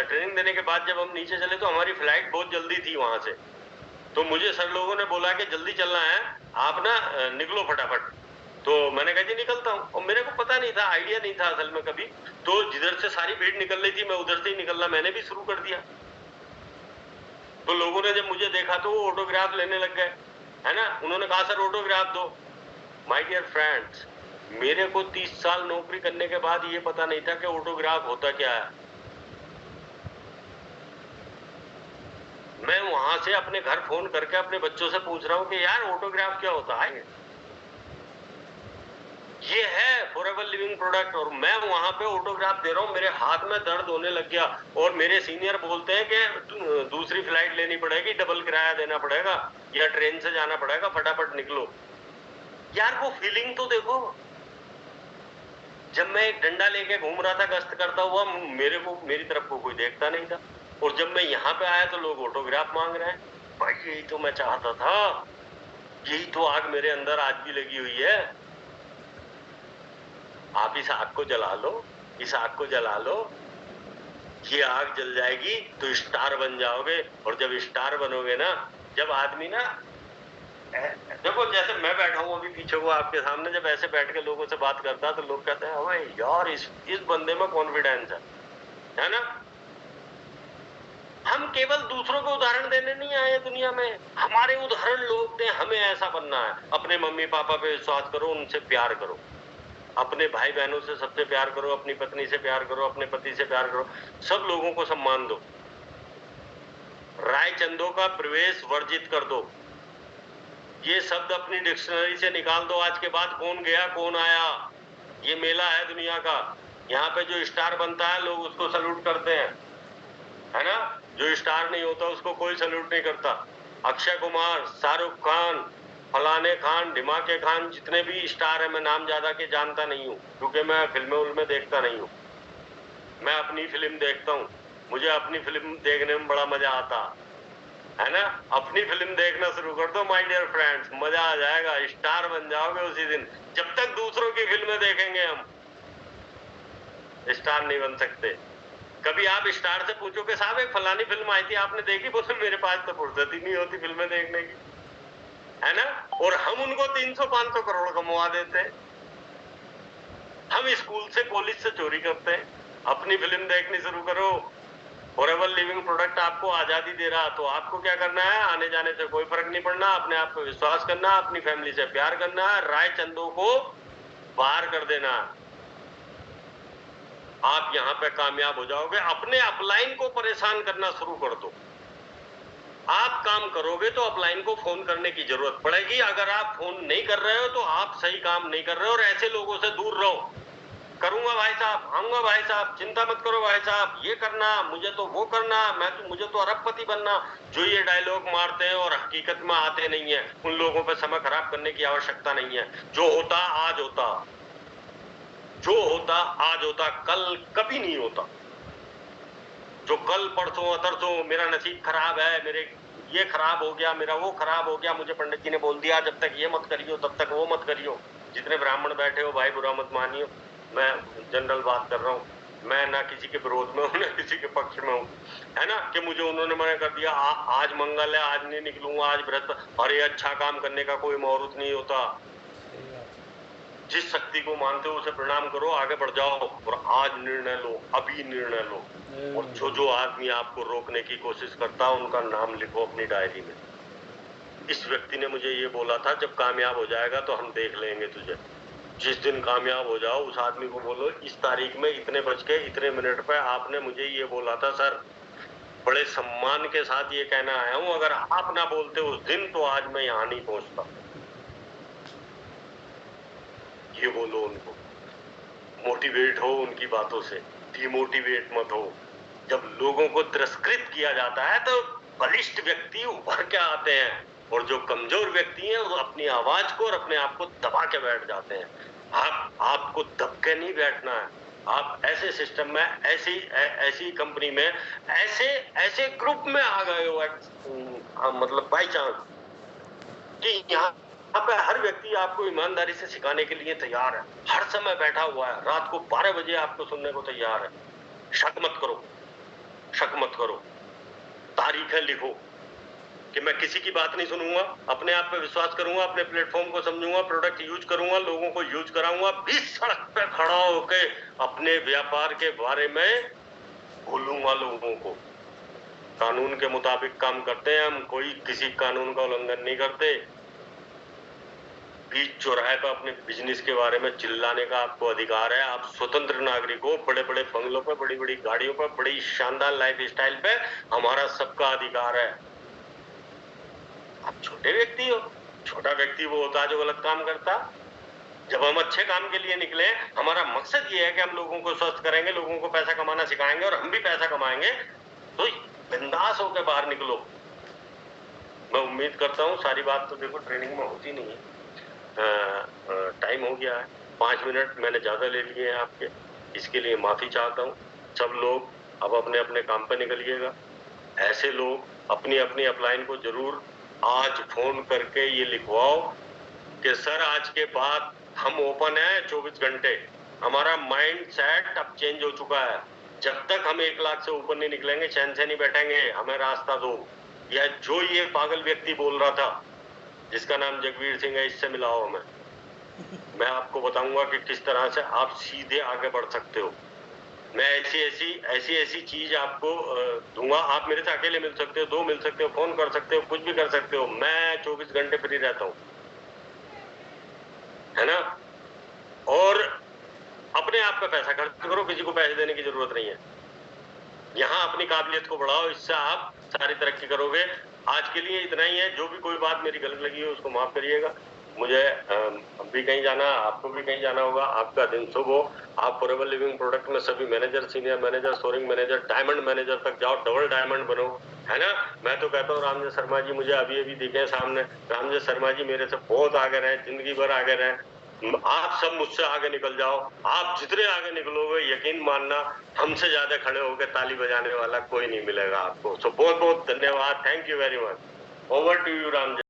ट्रेनिंग देने के बाद जब हम नीचे चले तो हमारी फ्लाइट बहुत जल्दी थी वहां से। तो मुझे सर लोगों ने बोला कि जल्दी चलना है, आप ना निकलो फटाफट। तो मैंने कहा जी निकलता हूँ। और मेरे को पता नहीं था, आइडिया नहीं था असल में कभी। तो जिधर से सारी भीड़ निकल रही थी, मैं उधर से ही निकलना मैंने भी शुरू कर दिया। तो लोगों ने जब मुझे देखा तो वो ऑटोग्राफ लेने लग गए, है ना। उन्होंने कहा सर ऑटोग्राफ दो। माय डियर फ्रेंड्स, मेरे को 30 साल नौकरी करने के बाद ये पता नहीं था कि ऑटोग्राफ होता क्या है। मैं वहां से अपने घर फोन करके अपने बच्चों से पूछ रहा हूँ कि यार ऑटोग्राफ क्या होता है। ये है फॉरएवर लिविंग प्रोडक्ट। और मैं वहां पे ऑटोग्राफ दे रहा हूँ, मेरे हाथ में दर्द होने लग गया और मेरे सीनियर बोलते हैं कि दूसरी फ्लाइट लेनी पड़ेगी, डबल किराया देना पड़ेगा या ट्रेन से जाना पड़ेगा, फटाफट निकलो। यार वो फीलिंग तो देखो। जब मैं एक डंडा लेके घूम रहा था गश्त करता हुआ, मेरी तरफ को कोई देखता नहीं था, और जब मैं यहाँ पे आया तो लोग ऑटोग्राफ मांग रहे हैं। भाई यही तो मैं चाहता था, यही तो आग मेरे अंदर आज भी लगी हुई है। आप इस आग को जला लो, इस आग को जला लो, ये आग जल जाएगी तो स्टार बन जाओगे। और जब स्टार बनोगे ना, जब आदमी ना, देखो जैसे मैं बैठा हूँ अभी पीछे को आपके सामने, जब ऐसे बैठ के लोगों से बात करता तो लोग कहते हैं अबे यार इस बंदे में कॉन्फिडेंस है ना। हम केवल दूसरों को उदाहरण देने नहीं आए दुनिया में, हमारे उदाहरण लोग थे, हमें ऐसा बनना है। अपने मम्मी पापा पे विश्वास करो, उनसे प्यार करो, अपने भाई बहनों से सबसे प्यार करो, अपनी पत्नी से प्यार करो, अपने पति से प्यार करो, सब लोगों को सम्मान दो। राय चंदों का प्रवेश वर्जित कर दो। ये शब्द अपनी डिक्शनरी से निकाल दो। आज के बाद कौन गया कौन आया, ये मेला है दुनिया का। यहाँ पे जो स्टार बनता है लोग उसको सल्यूट करते हैं, है ना। जो स्टार नहीं होता उसको कोई सल्यूट नहीं करता। अक्षय कुमार, शाहरुख खान, फलाने खान, ढिमाके खान, जितने भी स्टार है, मैं नाम ज्यादा के जानता नहीं हूँ क्योंकि मैं फिल्में उनमें देखता नहीं हूँ। मैं अपनी फिल्म देखता हूँ, मुझे अपनी फिल्म देखने में बड़ा मजा आता है ना। अपनी फिल्म देखना शुरू कर दो माय डियर फ्रेंड्स, मजा आ जाएगा, स्टार बन जाओगे उसी दिन। जब तक दूसरों की फिल्में देखेंगे हम स्टार नहीं बन सकते। कभी आप स्टार से पूछो कि साहब एक फलानी फिल्म आई थी आपने देखी, बोले मेरे पास तो फुर्सत ही नहीं होती फिल्में देखने की, है ना। और हम उनको 300-500 करोड़ कमवा देते हैं। हम स्कूल से कॉलेज से चोरी करते हैं। अपनी फिल्म देखनी शुरू करो। फॉरएवर लिविंग प्रोडक्ट आपको आजादी दे रहा, तो आपको क्या करना है, आने जाने से कोई फर्क नहीं पड़ना, अपने आप पे विश्वास करना, अपनी फैमिली से प्यार करना, राय चंदों को बाहर कर देना। आप यहाँ पे कामयाब हो जाओगे। अपने अपलाइन को परेशान करना शुरू कर दो। आप काम करोगे तो अपलाइन को फोन करने की जरूरत पड़ेगी। अगर आप फोन नहीं कर रहे हो तो आप सही काम नहीं कर रहे हो, और ऐसे लोगों से दूर रहो। करूंगा भाई साहब, आऊंगा भाई साहब, चिंता मत करो भाई साहब, ये करना, मुझे तो वो करना, मुझे तो अरबपति बनना, जो ये डायलॉग मारते हैं और हकीकत में आते नहीं है, उन लोगों पे समय खराब करने की आवश्यकता नहीं है। जो होता आज होता, जो होता आज होता, कल कभी नहीं होता। जो कल परसों तरसों मेरा नसीब खराब है, मेरे ये खराब हो गया, मेरा वो खराब हो गया, मुझे पंडित जी ने बोल दिया जब तक ये मत करियो तब तक वो मत करियो। जितने ब्राह्मण बैठे हो भाई बुरा मत मानियो, मैं जनरल बात कर रहा हूँ। मैं ना किसी के विरोध में हूँ ना किसी के पक्ष में हूँ, है ना। कि मुझे उन्होंने मना कर दिया आज मंगल है, आज नहीं निकलूंगा, आज बृहस्पति। अरे अच्छा काम करने का कोई मुहूर्त नहीं होता। जिस शक्ति को मानते हो उसे प्रणाम करो, आगे बढ़ जाओ और आज निर्णय लो, अभी निर्णय लो। और जो जो आदमी आपको रोकने की कोशिश करता है उनका नाम लिखो अपनी डायरी में। इस व्यक्ति ने मुझे ये बोला था जब कामयाब हो जाएगा तो हम देख लेंगे तुझे। जिस दिन कामयाब हो जाओ उस आदमी को बोलो इस तारीख में इतने बज के इतने मिनट पे आपने मुझे ये बोला था सर। बड़े सम्मान के साथ ये कहना आया हूं, अगर आप ना बोलते उस दिन तो आज मैं यहाँ नहीं पहुंचता। ये बोलो उनको। मोटिवेट हो उनकी बातों से, डिमोटिवेट मत हो। जब लोगों को तिरस्कृत किया जाता है तो बलिष्ठ व्यक्ति उभर के आते हैं, और जो कमजोर व्यक्ति हैं वो अपनी आवाज को और अपने आप को दबा के बैठ जाते हैं। आपको दब के नहीं बैठना है। आप ऐसे सिस्टम में, ऐसी कंपनी में, ऐसे ग्रुप में आ गए हो, मतलब बाई चांस, कि यहाँ पे हर व्यक्ति आपको ईमानदारी से सिखाने के लिए तैयार है, हर समय बैठा हुआ है, रात को 12 बजे आपको सुनने को तैयार है। शक मत करो, शक मत करो। तारीखें लिखो कि मैं किसी की बात नहीं सुनूंगा, अपने आप पे विश्वास करूंगा, अपने प्लेटफॉर्म को समझूंगा, प्रोडक्ट यूज करूंगा, लोगों को यूज कराऊंगा, बीच सड़क पे खड़ा होके अपने व्यापार के बारे में बोलूंगा लोगों को। कानून के मुताबिक काम करते हैं हम, कोई किसी कानून का उल्लंघन नहीं करते। बीच चौराहे पर अपने बिजनेस के बारे में चिल्लाने का आपको अधिकार है। आप स्वतंत्र नागरिक हो। बड़े बड़े बंगलों पर, बड़ी बड़ी गाड़ियों पर, बड़ी शानदार लाइफ स्टाइल पे हमारा सबका अधिकार है। आप छोटे व्यक्ति हो। छोटा व्यक्ति वो होता है जो गलत काम करता, जब हम अच्छे काम के लिए निकले, हमारा मकसद ये है कि हम लोगों को स्वस्थ करेंगे, लोगों को पैसा कमाना सिखाएंगे और हम भी पैसा कमाएंगे, तो बिंदास होकर बाहर निकलो। मैं उम्मीद करता हूँ, सारी बात तो देखो ट्रेनिंग में होती नहीं है। टाइम हो गया है, 5 मिनट मैंने ज्यादा ले लिए हैं आपके, इसके लिए माफी चाहता हूँ। सब लोग अब अपने अपने काम पर निकलिएगा। ऐसे लोग अपनी अपनी अपलाइन को जरूर आज फोन करके ये लिखवाओ कि सर आज के बाद हम ओपन है 24 घंटे। हमारा माइंड सेट अब चेंज हो चुका है। जब तक हम 1 लाख से ऊपर नहीं निकलेंगे, चैन से नहीं बैठेंगे, हमें रास्ता दो। या जो ये पागल व्यक्ति बोल रहा था जिसका नाम जगवीर सिंह है, इससे मिलाओ हमें। मैं आपको बताऊंगा कि किस तरह से आप सीधे आगे बढ़ सकते हो। मैं ऐसी चीज आपको दूंगा। आप मेरे से अकेले मिल सकते हो, 2 मिल सकते हो, फोन कर सकते हो, कुछ भी कर सकते हो। मैं 24 घंटे फ्री रहता हूँ, है ना। और अपने आप का पैसा खर्च करो, किसी को पैसे देने की जरूरत नहीं है। यहाँ अपनी काबिलियत को बढ़ाओ, इससे आप सारी तरक्की करोगे। आज के लिए इतना ही है। जो भी कोई बात मेरी गलत लगी हो उसको माफ करिएगा। मुझे भी कहीं जाना, आपको भी कहीं जाना होगा। आपका दिन शुभ हो। आप फॉरएवर लिविंग प्रोडक्ट में सभी manager, senior manager, soaring manager, diamond manager तक जाओ, डबल डायमंड बनो, है ना। मैं तो कहता हूँ रामजय शर्मा जी मुझे अभी अभी दिखे सामने। रामजय शर्मा जी मेरे से बहुत आगे रहे, जिंदगी भर आगे रहे। आप सब मुझसे आगे निकल जाओ। आप जितने आगे निकलोगे, यकीन मानना हमसे ज्यादा खड़े होकर ताली बजाने वाला कोई नहीं मिलेगा आपको। सो बहुत बहुत धन्यवाद। Thank you very much. Over to you Ramjay.